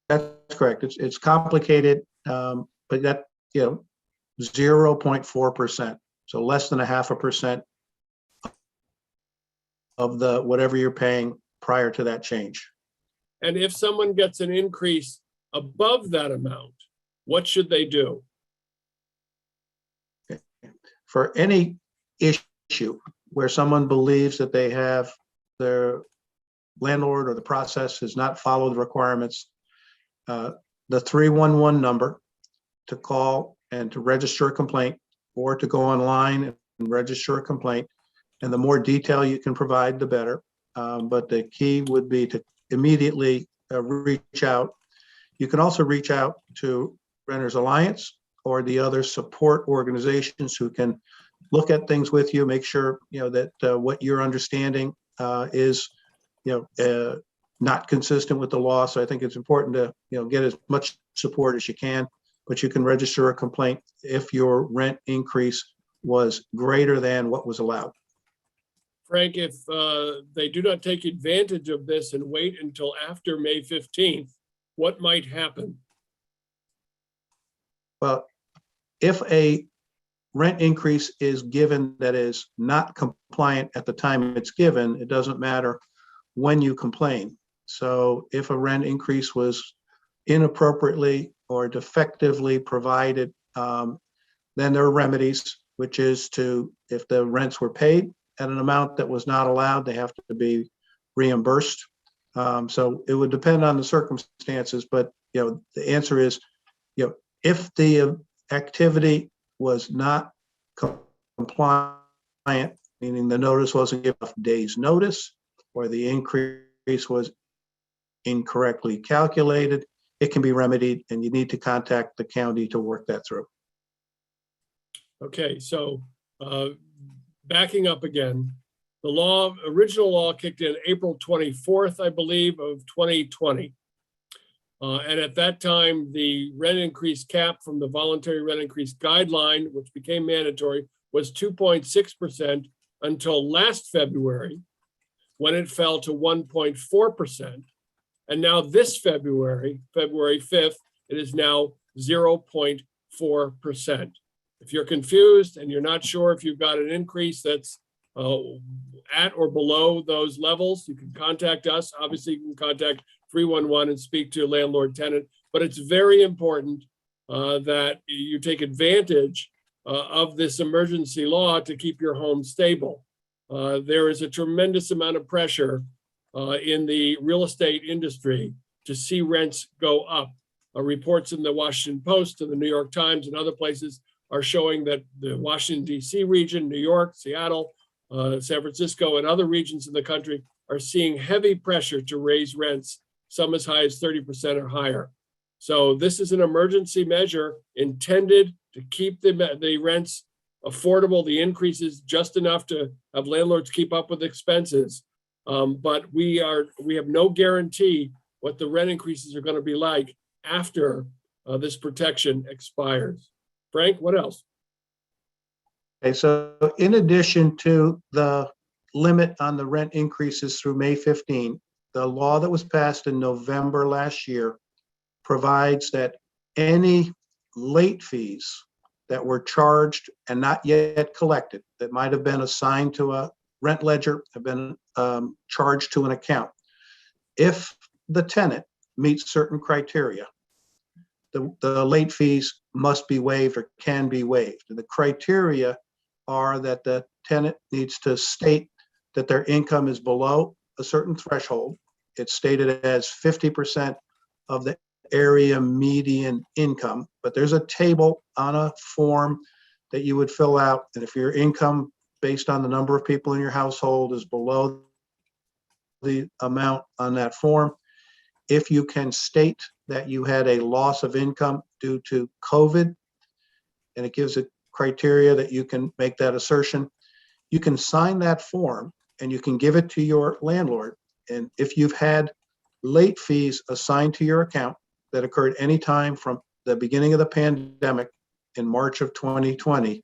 That's correct. It's complicated, but that, 0.4%. So less than 0.5% of the whatever you're paying prior to that change. And if someone gets an increase above that amount, what should they do? For any issue where someone believes that they have their landlord or the process has not followed the requirements, the 311 number to call and to register a complaint, or to go online and register a complaint. And the more detail you can provide, the better. But the key would be to immediately reach out. You can also reach out to Renters Alliance or the other support organizations who can look at things with you, make sure that what you're understanding is not consistent with the law. So I think it's important to get as much support as you can, but you can register a complaint if your rent increase was greater than what was allowed. Frank, if they do not take advantage of this and wait until after May 15th, what might happen? Well, if a rent increase is given that is not compliant at the time it's given, it doesn't matter when you complain. So if a rent increase was inappropriately or defectively provided, then there are remedies, which is if the rents were paid at an amount that was not allowed, they have to be reimbursed. So it would depend on the circumstances, but the answer is, if the activity was not compliant, meaning the notice wasn't given enough days notice, or the increase was incorrectly calculated, it can be remedied, and you need to contact the county to work that through. Okay, so backing up again, the original law kicked in April 24th, I believe, of 2020. And at that time, the rent increase cap from the voluntary rent increase guideline, which became mandatory, was 2.6% until last February, when it fell to 1.4%. And now this February 5th, it is now 0.4%. If you're confused and you're not sure if you've got an increase that's at or below those levels, you can contact us. Obviously, you can contact 311 and speak to a landlord tenant, but it's very important that you take advantage of this emergency law to keep your home stable. There is a tremendous amount of pressure in the real estate industry to see rents go up. Reports in the Washington Post and the New York Times and other places are showing that the Washington, D.C. region, New York, Seattle, San Francisco, and other regions in the country are seeing heavy pressure to raise rents, some as high as 30% or higher. So this is an emergency measure intended to keep the rents affordable, the increases just enough to have landlords keep up with expenses. But we have no guarantee what the rent increases are going to be like after this protection expires. Frank, what else? Okay, so in addition to the limit on the rent increases through May 15, the law that was passed in November last year provides that any late fees that were charged and not yet collected, that might have been assigned to a rent ledger, have been charged to an account. If the tenant meets certain criteria, the late fees must be waived or can be waived. And the criteria are that the tenant needs to state that their income is below a certain threshold. It's stated as 50% of the area median income, but there's a table on a form that you would fill out. And if your income based on the number of people in your household is below the amount on that form, if you can state that you had a loss of income due to COVID, and it gives a criteria that you can make that assertion, you can sign that form and you can give it to your landlord. And if you've had late fees assigned to your account that occurred anytime from the beginning of the pandemic in March of 2020,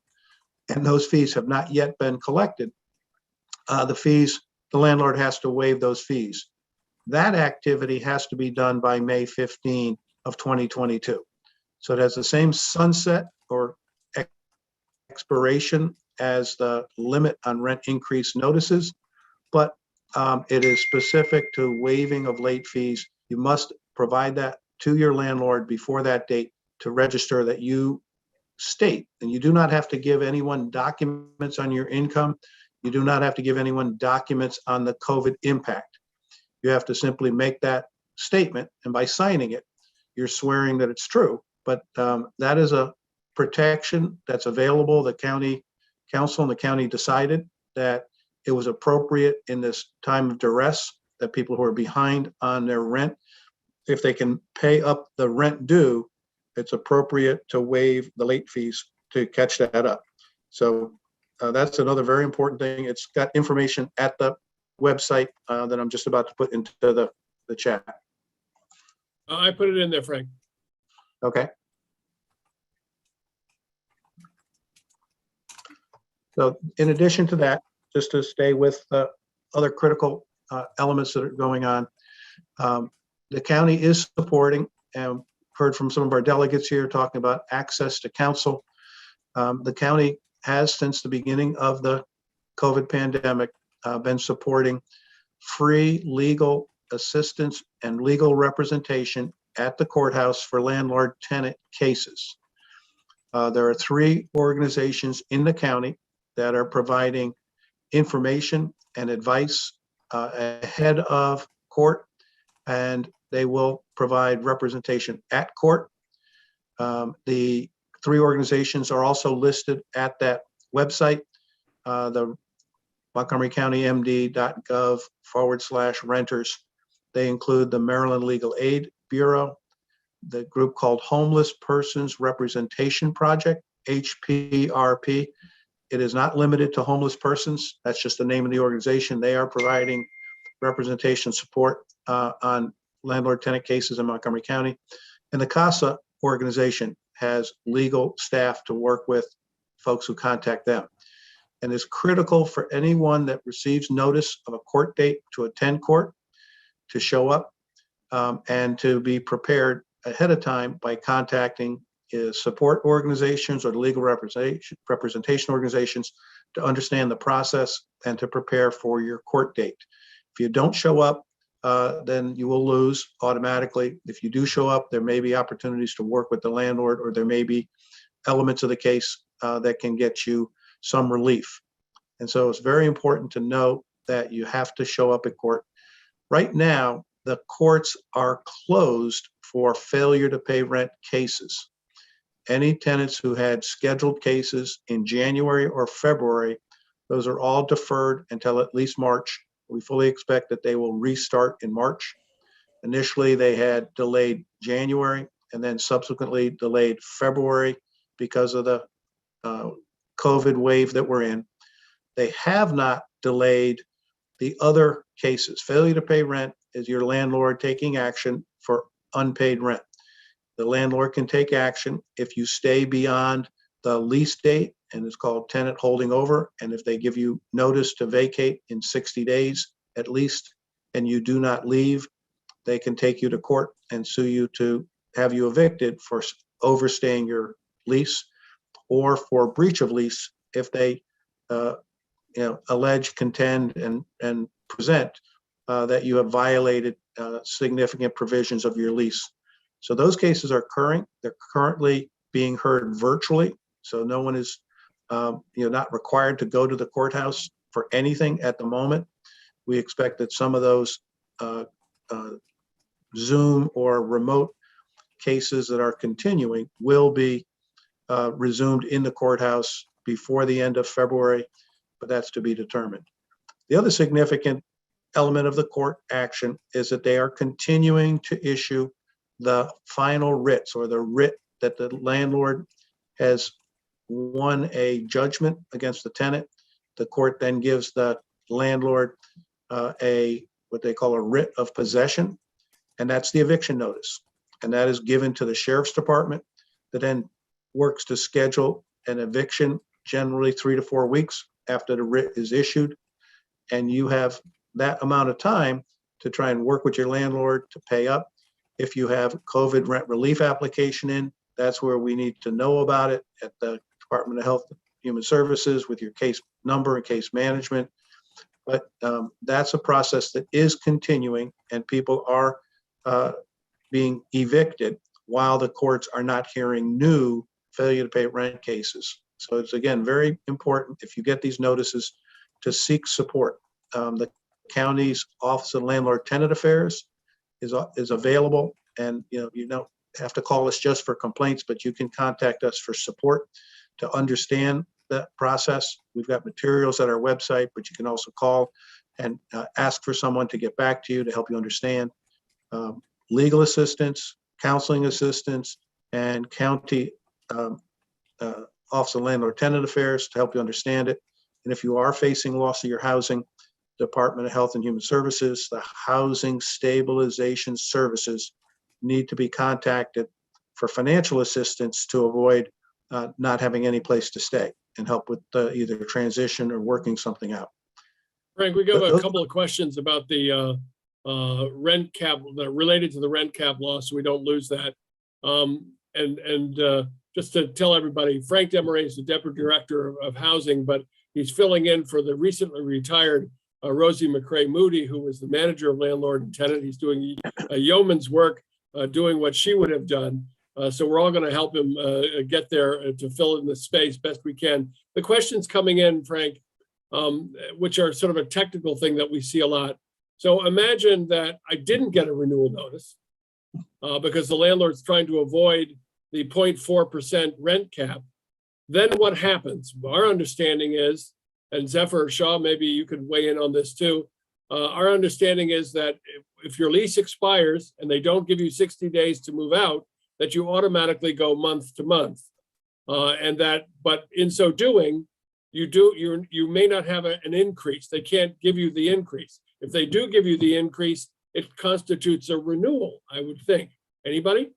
and those fees have not yet been collected, the landlord has to waive those fees. That activity has to be done by May 15 of 2022. So it has the same sunset or expiration as the limit on rent increase notices, but it is specific to waiving of late fees. You must provide that to your landlord before that date to register that you state, and you do not have to give anyone documents on your income. You do not have to give anyone documents on the COVID impact. You have to simply make that statement, and by signing it, you're swearing that it's true. But that is a protection that's available. The county council and the county decided that it was appropriate in this time of duress that people who are behind on their rent, if they can pay up the rent due, it's appropriate to waive the late fees to catch that up. So that's another very important thing. It's got information at the website that I'm just about to put into the chat. I put it in there, Frank. Okay. So in addition to that, just to stay with the other critical elements that are going on, the county is supporting, and heard from some of our delegates here talking about access to counsel. The county has, since the beginning of the COVID pandemic, been supporting free legal assistance and legal representation at the courthouse for landlord-tenant cases. There are 3 organizations in the county that are providing information and advice ahead of court, and they will provide representation at court. The 3 organizations are also listed at that website, the montgomerycountymd.gov/renters. They include the Maryland Legal Aid Bureau, the group called Homeless Persons Representation Project, HPRP. It is not limited to homeless persons. That's just the name of the organization. They are providing representation support on landlord-tenant cases in Montgomery County. And the CASA organization has legal staff to work with folks who contact them. And it's critical for anyone that receives notice of a court date to attend court, to show up, and to be prepared ahead of time by contacting support organizations or the legal representation organizations to understand the process and to prepare for your court date. If you don't show up, then you will lose automatically. If you do show up, there may be opportunities to work with the landlord, or there may be elements of the case that can get you some relief. And so it's very important to know that you have to show up at court. Right now, the courts are closed for failure to pay rent cases. Any tenants who had scheduled cases in January or February, those are all deferred until at least March. We fully expect that they will restart in March. Initially, they had delayed January and then subsequently delayed February because of the COVID wave that we're in. They have not delayed the other cases. Failure to pay rent is your landlord taking action for unpaid rent. The landlord can take action if you stay beyond the lease date, and it's called tenant holding over. And if they give you notice to vacate in 60 days at least, and you do not leave, they can take you to court and sue you to have you evicted for overstaying your lease, or for breach of lease if they allege, contend, and present that you have violated significant provisions of your lease. So those cases are occurring. They're currently being heard virtually. So no one is, not required to go to the courthouse for anything at the moment. We expect that some of those Zoom or remote cases that are continuing will be resumed in the courthouse before the end of February, but that's to be determined. The other significant element of the court action is that they are continuing to issue the final writs, or the writ that the landlord has won a judgment against the tenant. The court then gives the landlord what they call a writ of possession, and that's the eviction notice. And that is given to the sheriff's department, that then works to schedule an eviction, generally 3 to 4 weeks after the writ is issued. And you have that amount of time to try and work with your landlord to pay up. If you have COVID rent relief application in, that's where we need to know about it at the Department of Health and Human Services with your case number and case management. But that's a process that is continuing, and people are being evicted while the courts are not hearing new failure to pay rent cases. So it's, again, very important, if you get these notices, to seek support. The county's Office of Landlord Tenant Affairs is available, and you don't have to call us just for complaints, but you can contact us for support to understand that process. We've got materials at our website, but you can also call and ask for someone to get back to you to help you understand. Legal assistance, counseling assistance, and county Office of Landlord Tenant Affairs to help you understand it. And if you are facing loss of your housing, Department of Health and Human Services, the Housing Stabilization Services need to be contacted for financial assistance to avoid not having any place to stay, and help with either transition or working something out. Frank, we got a couple of questions about the rent cap related to the rent cap law, so we don't lose that. Just to tell everybody, Frank Desmarais is the Deputy Director of Housing, but he's filling in for the recently retired Rosie McCray Moody, who was the manager of Landlord and Tenant. He's doing a yeoman's work, doing what she would have done. So we're all going to help him get there to fill in the space best we can. The questions coming in, Frank, which are sort of a technical thing that we see a lot. So imagine that I didn't get a renewal notice because the landlord's trying to avoid the 0.4% rent cap. Then what happens? Our understanding is, and Zephyr Shaw, maybe you could weigh in on this too. Our understanding is that if your lease expires and they don't give you 60 days to move out, that you automatically go month to month. But in so doing, you may not have an increase. They can't give you the increase. If they do give you the increase, it constitutes a renewal, I would think. Anybody?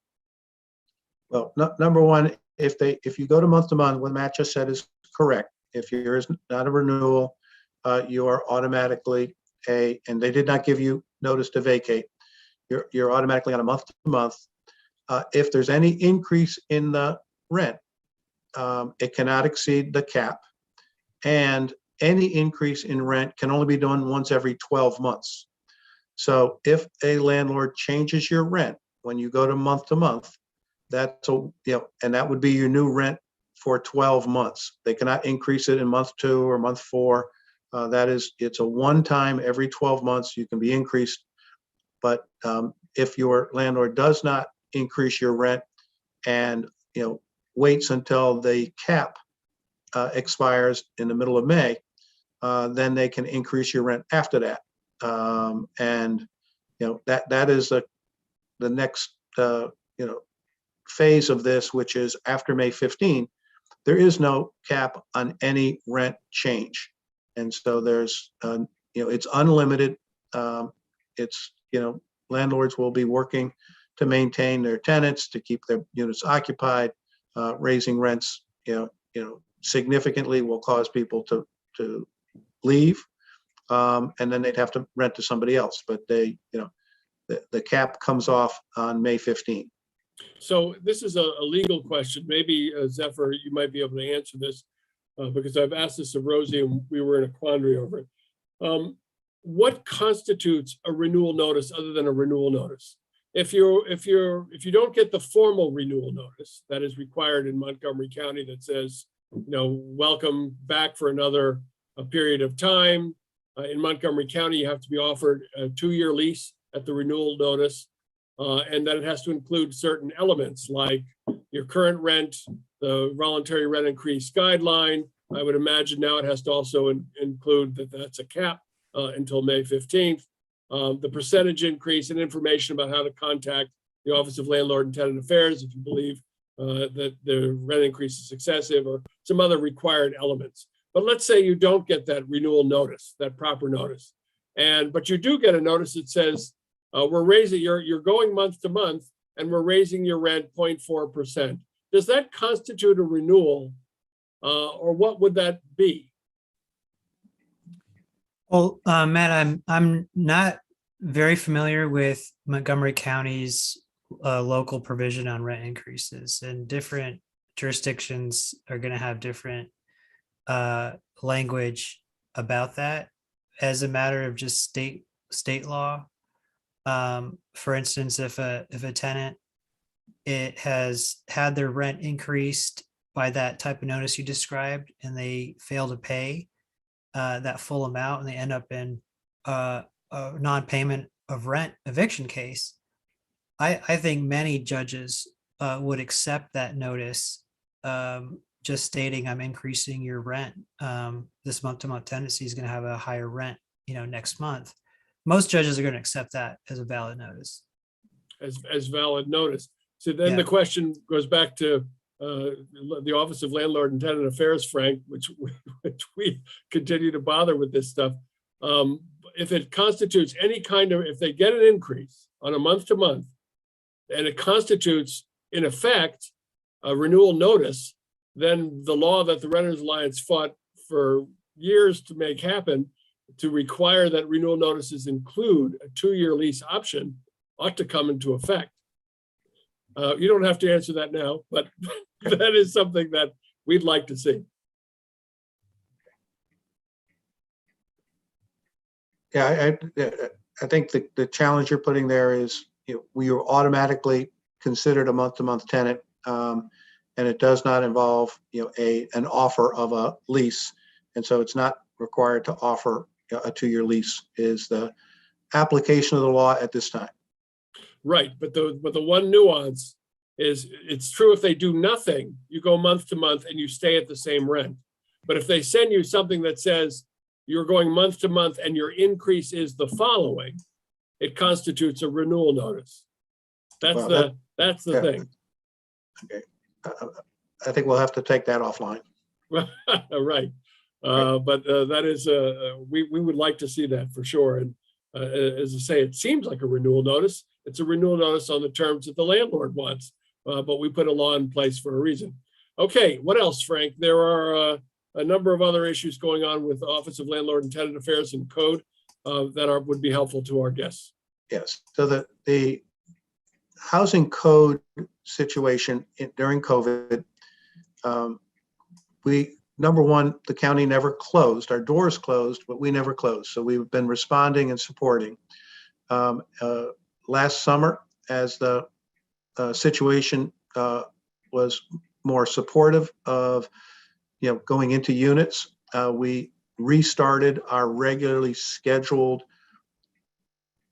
Well, number one, if you go to month, what Matt just said is correct. If there is not a renewal, you are automatically and they did not give you notice to vacate, you're automatically on a month to month. If there's any increase in the rent, it cannot exceed the cap, and any increase in rent can only be done once every 12 months. So if a landlord changes your rent when you go to month, that's and that would be your new rent for 12 months. They cannot increase it in month 2 or month 4. It's a one-time every 12 months you can be increased. But if your landlord does not increase your rent and waits until the cap expires in the middle of May, then they can increase your rent after that. That is the next phase of this, which is after May 15. There is no cap on any rent change, and so there's it's unlimited. Landlords will be working to maintain their tenants, to keep their units occupied. Raising rents significantly will cause people to leave, and then they'd have to rent to somebody else. But the cap comes off on May 15. So this is a legal question. Maybe Zephyr, you might be able to answer this because I've asked this of Rosie and we were in a quandary over it. What constitutes a renewal notice other than a renewal notice? if you don't get the formal renewal notice that is required in Montgomery County that says, welcome back for another period of time. In Montgomery County, you have to be offered a 2-year lease at the renewal notice. And that it has to include certain elements like your current rent, the voluntary rent increase guideline. I would imagine now it has to also include that that's a cap until May 15th. The percentage increase and information about how to contact the Office of Landlord and Tenant Affairs if you believe that the rent increase is excessive, or some other required elements. But let's say you don't get that renewal notice, that proper notice. But you do get a notice that says, we're raising you're going month to month and we're raising your rent 0.4%. Does that constitute a renewal, or what would that be? Well, Matt, I'm not very familiar with Montgomery County's local provision on rent increases, and different jurisdictions are going to have different language about that as a matter of just state law. For instance, if a tenant has had their rent increased by that type of notice you described, and they fail to pay that full amount, and they end up in a non-payment of rent eviction case, I think many judges would accept that notice, just stating I'm increasing your rent. This month-to-month tenancy is going to have a higher rent, next month. Most judges are going to accept that as a valid notice. As valid notice. So then the question goes back to the Office of Landlord and Tenant Affairs, Frank, which we continue to bother with this stuff. If it constitutes any kind of, if they get an increase on a month to month, and it constitutes, in effect, a renewal notice, then the law that the Renters Alliance fought for years to make happen, to require that renewal notices include a 2-year lease option, ought to come into effect. You don't have to answer that now, but that is something that we'd like to see. Yeah, I think the challenge you're putting there is, we are automatically considered a month-to-month tenant, and it does not involve, an offer of a lease, and so it's not required to offer a 2-year lease. Is the application of the law at this time. Right, but the one nuance is, it's true if they do nothing, you go month to month and you stay at the same rent. But if they send you something that says you're going month to month and your increase is the following, it constitutes a renewal notice. That's the thing. Okay, I think we'll have to take that offline. Right, but that is we would like to see that for sure. And as I say, it seems like a renewal notice. It's a renewal notice on the terms that the landlord wants, but we put a law in place for a reason. Okay, what else, Frank? There are a number of other issues going on with the Office of Landlord and Tenant Affairs and Code that would be helpful to our guests. Yes, so the housing code situation during COVID, number one, the county never closed. Our doors closed, but we never closed. So we've been responding and supporting. Last summer, as the situation was more supportive of, going into units, we restarted our regularly scheduled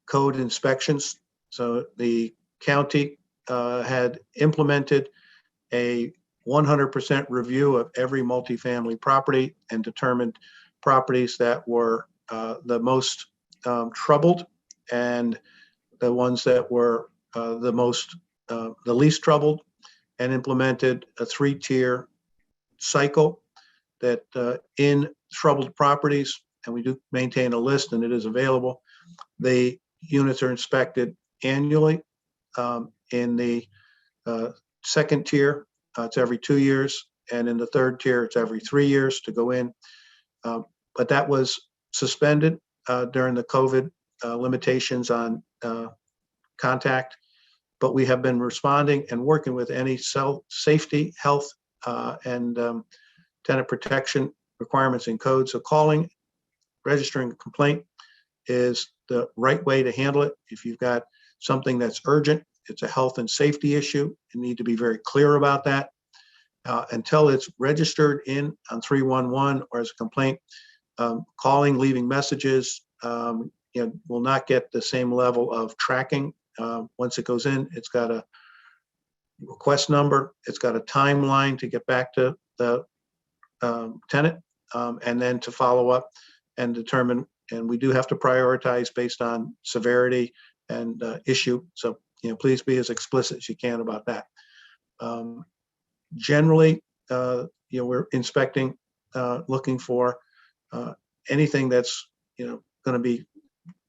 code inspections. So the county had implemented a 100% review of every multifamily property and determined properties that were the most troubled, and the ones that were the least troubled, and implemented a 3-tier cycle that in troubled properties, and we do maintain a list and it is available, the units are inspected annually. In the second tier, it's every 2 years, and in the third tier, it's every 3 years to go in. But that was suspended during the COVID limitations on contact. But we have been responding and working with any safety, health, and tenant protection requirements and codes. So calling, registering a complaint is the right way to handle it. If you've got something that's urgent. It's a health and safety issue. You need to be very clear about that. Until it's registered in on 311 or as a complaint, calling, leaving messages, will not get the same level of tracking. Once it goes in, it's got a request number, it's got a timeline to get back to the tenant, and then to follow up and determine. And we do have to prioritize based on severity and issue. So, please be as explicit as you can about that. Generally, we're inspecting, looking for anything that's, going to be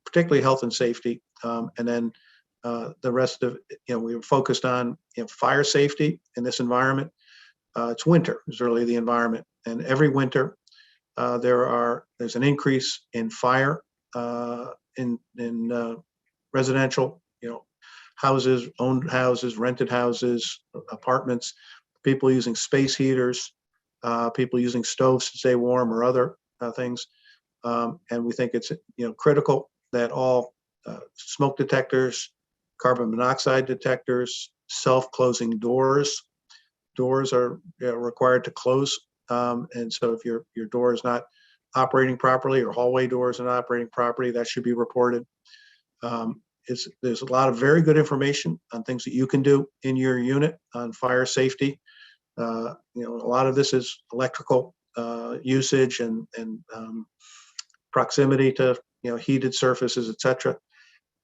particularly health and safety. And then the rest of, we were focused on fire safety in this environment. It's winter, is really the environment. And every winter, there's an increase in fire in residential, houses, owned houses, rented houses, apartments, people using space heaters, people using stoves to stay warm or other things. And we think it's critical that all smoke detectors, carbon monoxide detectors, self-closing doors are required to close. And so if your door is not operating properly or hallway doors are not operating properly, that should be reported. There's a lot of very good information on things that you can do in your unit on fire safety. A lot of this is electrical usage and proximity to heated surfaces, etc.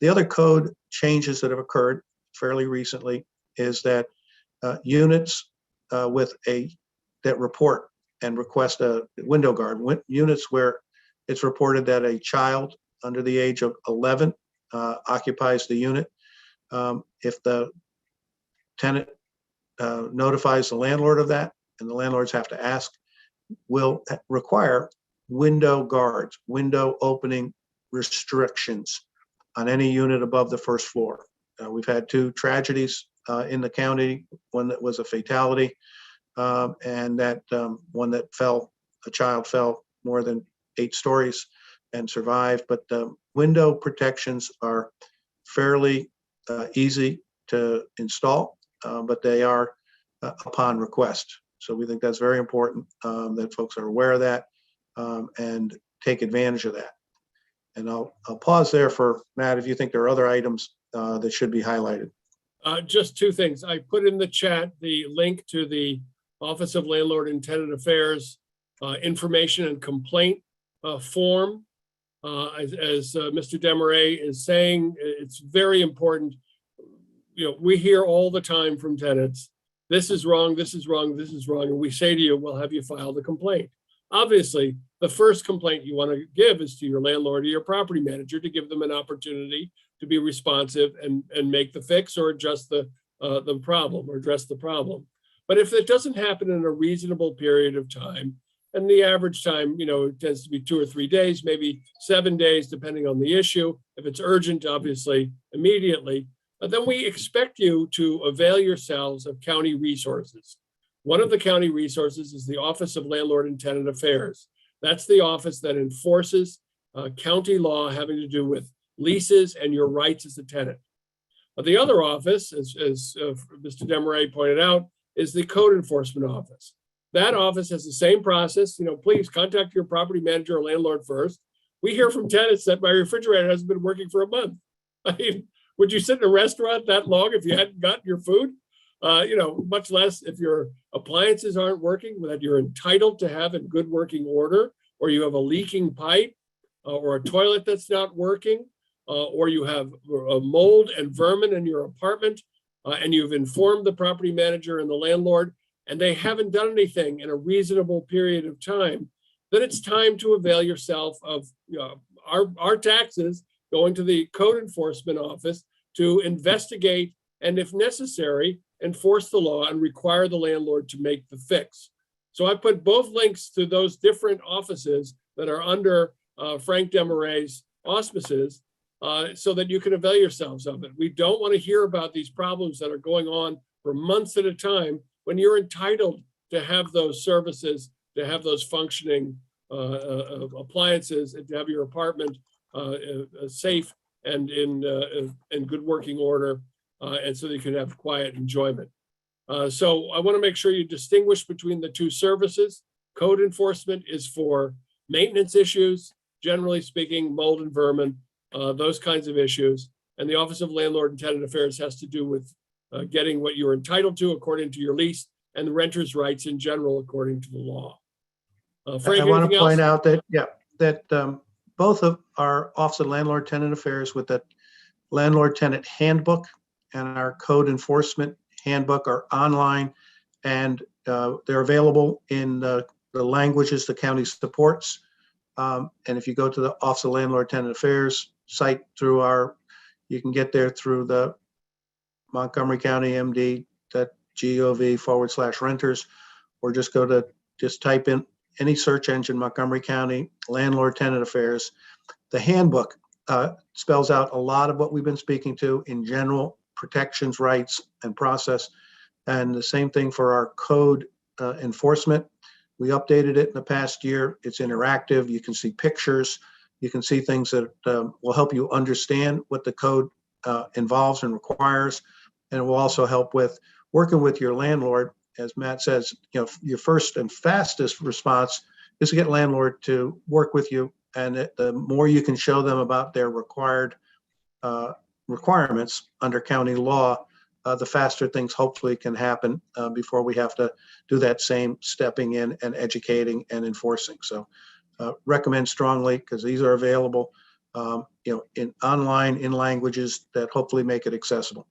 The other code changes that have occurred fairly recently is that units that report and request a window guard, units where it's reported that a child under the age of 11 occupies the unit. If the tenant notifies the landlord of that, and the landlords have to ask, will require window guards, window opening restrictions on any unit above the first floor. We've had 2 tragedies in the county, one that was a fatality, and that one that a child fell more than 8 stories and survived. But window protections are fairly easy to install, but they are upon request. So we think that's very important, that folks are aware of that and take advantage of that. And I'll pause there for Matt, if you think there are other items that should be highlighted. Just 2 things. I put in the chat the link to the Office of Landlord and Tenant Affairs information and complaint form. As Mr. Desmarais is saying, it's very important. We hear all the time from tenants, this is wrong, this is wrong, this is wrong. And we say to you, well, have you filed a complaint? Obviously, the first complaint you want to give is to your landlord or your property manager to give them an opportunity to be responsive and make the fix or adjust the problem or address the problem. But if it doesn't happen in a reasonable period of time, and the average time, it tends to be 2 or 3 days, maybe 7 days, depending on the issue. If it's urgent, obviously, immediately. Then we expect you to avail yourselves of county resources. One of the county resources is the Office of Landlord and Tenant Affairs. That's the office that enforces county law having to do with leases and your rights as a tenant. The other office, as Mr. Desmarais pointed out, is the Code Enforcement Office. That office has the same process. Please contact your property manager or landlord first. We hear from tenants that my refrigerator hasn't been working for a month. I mean, would you sit in a restaurant that long if you hadn't gotten your food? Much less if your appliances aren't working, that you're entitled to have in good working order, or you have a leaking pipe, or a toilet that's not working, or you have a mold and vermin in your apartment, and you've informed the property manager and the landlord, and they haven't done anything in a reasonable period of time, then it's time to avail yourself of our taxes going to the Code Enforcement Office to investigate and, if necessary, enforce the law and require the landlord to make the fix. So I put both links to those different offices that are under Frank Desmarais' auspices so that you can avail yourselves of it. We don't want to hear about these problems that are going on for months at a time when you're entitled to have those services, to have those functioning appliances, and to have your apartment safe and in good working order, and so that you can have quiet enjoyment. So I want to make sure you distinguish between the two services. Code enforcement is for maintenance issues, generally speaking, mold and vermin, those kinds of issues. And the Office of Landlord and Tenant Affairs has to do with getting what you're entitled to according to your lease and the renter's rights in general according to the law. Frank, I want anything to point else? out that both of our Office of Landlord Tenant Affairs with that Landlord Tenant Handbook and our Code Enforcement Handbook are online, and they're available in the languages the county supports. And if you go to the Office of Landlord Tenant Affairs site you can get there through the Montgomery County MD.gov/renters, or just type in any search engine, Montgomery County Landlord Tenant Affairs. The handbook spells out a lot of what we've been speaking to in general, protections, rights, and process. And the same thing for our code enforcement. We updated it in the past year. It's interactive. You can see pictures. You can see things that will help you understand what the code involves and requires. And it will also help with working with your landlord. As Matt says, your first and fastest response is to get landlord to work with you. And the more you can show them about their requirements under county law, the faster things hopefully can happen before we have to do that same stepping in and educating and enforcing. So recommend strongly, because these are available in online, in languages that hopefully make it accessible.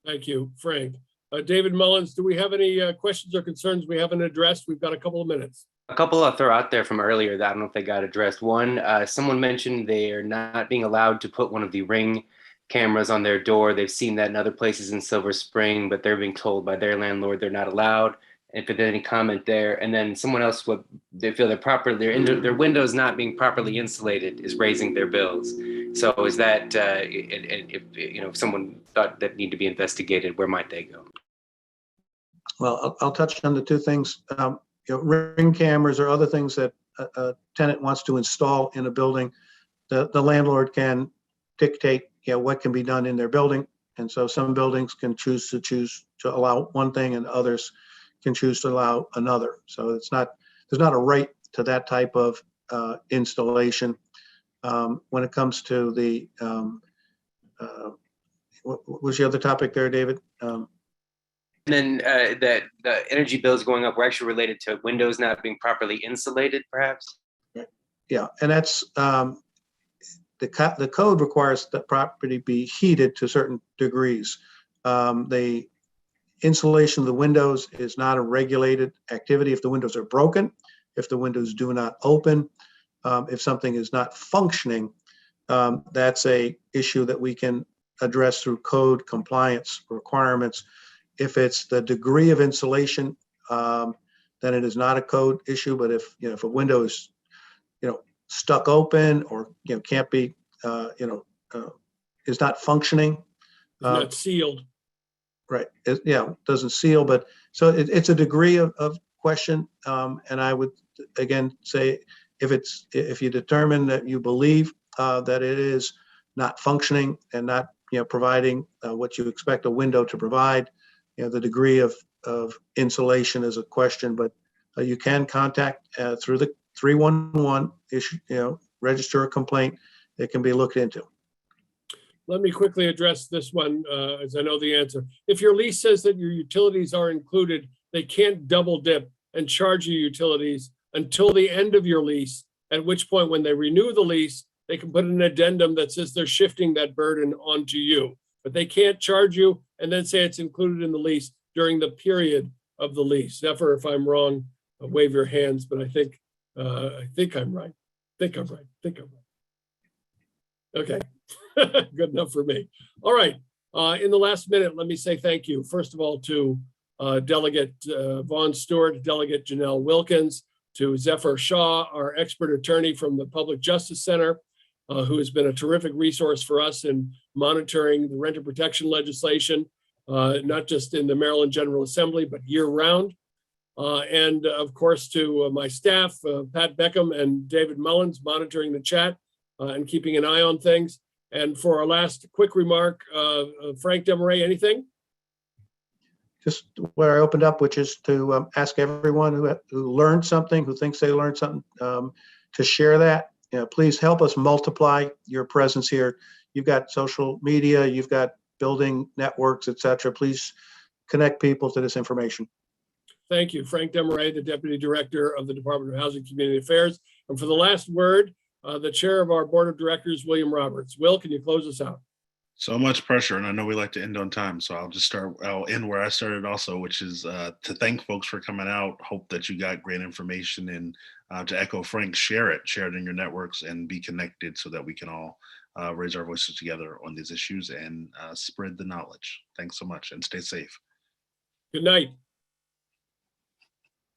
Thank you, Frank. David Mullins, do we have any questions or concerns we haven't addressed? We've got a couple of minutes. A couple I'll throw out there from earlier that I don't know if they got addressed. One, someone mentioned they are not being allowed to put one of the Ring cameras on their door. They've seen that in other places in Silver Spring, but they're being told by their landlord they're not allowed. If there's any comment there. And then someone else, what they feel their windows not being properly insulated is raising their bills. So is that, if someone thought that need to be investigated, where might they go? Well, I'll touch on the two things. Ring cameras or other things that a tenant wants to install in a building. The landlord can dictate what can be done in their building. And so some buildings can choose to allow one thing, and others can choose to allow another. So there's not a right to that type of installation. When it comes to the, what was the other topic there, David? And then the energy bills going up were actually related to windows not being properly insulated, perhaps? Yeah, and that's, the code requires that property be heated to certain degrees. The insulation of the windows is not a regulated activity. If the windows are broken, if the windows do not open, if something is not functioning, that's a issue that we can address through code compliance requirements. If it's the degree of insulation, then it is not a code issue. But if a window is stuck open or can't be is not functioning, Not sealed. right? Doesn't seal. But so it's a degree of question, and I would again say if you determine that you believe that it is not functioning and not providing what you expect a window to provide, the degree of insulation is a question. But you can contact through the 311 issue, register a complaint. It can be looked into. Let me quickly address this one, as I know the answer. If your lease says that your utilities are included, they can't double dip and charge you utilities until the end of your lease, at which point when they renew the lease, they can put an addendum that says they're shifting that burden onto you. But they can't charge you and then say it's included in the lease during the period of the lease. Zephyr, if I'm wrong, wave your hands, but I think I'm right. Think I'm right. Okay, good enough for me. All right, in the last minute, let me say thank you, first of all, to Delegate Vaughn Stewart, Delegate Janelle Wilkins, to Zephyr Shaw, our expert attorney from the Public Justice Center, who has been a terrific resource for us in monitoring the renter protection legislation, not just in the Maryland General Assembly, but year round. And of course, to my staff, Pat Beckham and David Mullins, monitoring the chat and keeping an eye on things. And for our last quick remark, Frank Demaray, anything? Just where I opened up, which is to ask everyone who learned something, who thinks they learned something, to share that. You know, please help us multiply your presence here. You've got social media, you've got building networks, et cetera. Please connect people to this information. Thank you. Frank Demaray, the Deputy Director of the Department of Housing and Community Affairs. And for the last word, the Chair of our Board of Directors, William Roberts. Will, can you close us out? So much pressure, and I know we like to end on time, so I'll end where I started also, which is to thank folks for coming out. Hope that you got great information, and to echo Frank, share it in your networks and be connected so that we can all raise our voices together on these issues and spread the knowledge. Thanks so much and stay safe. Good night.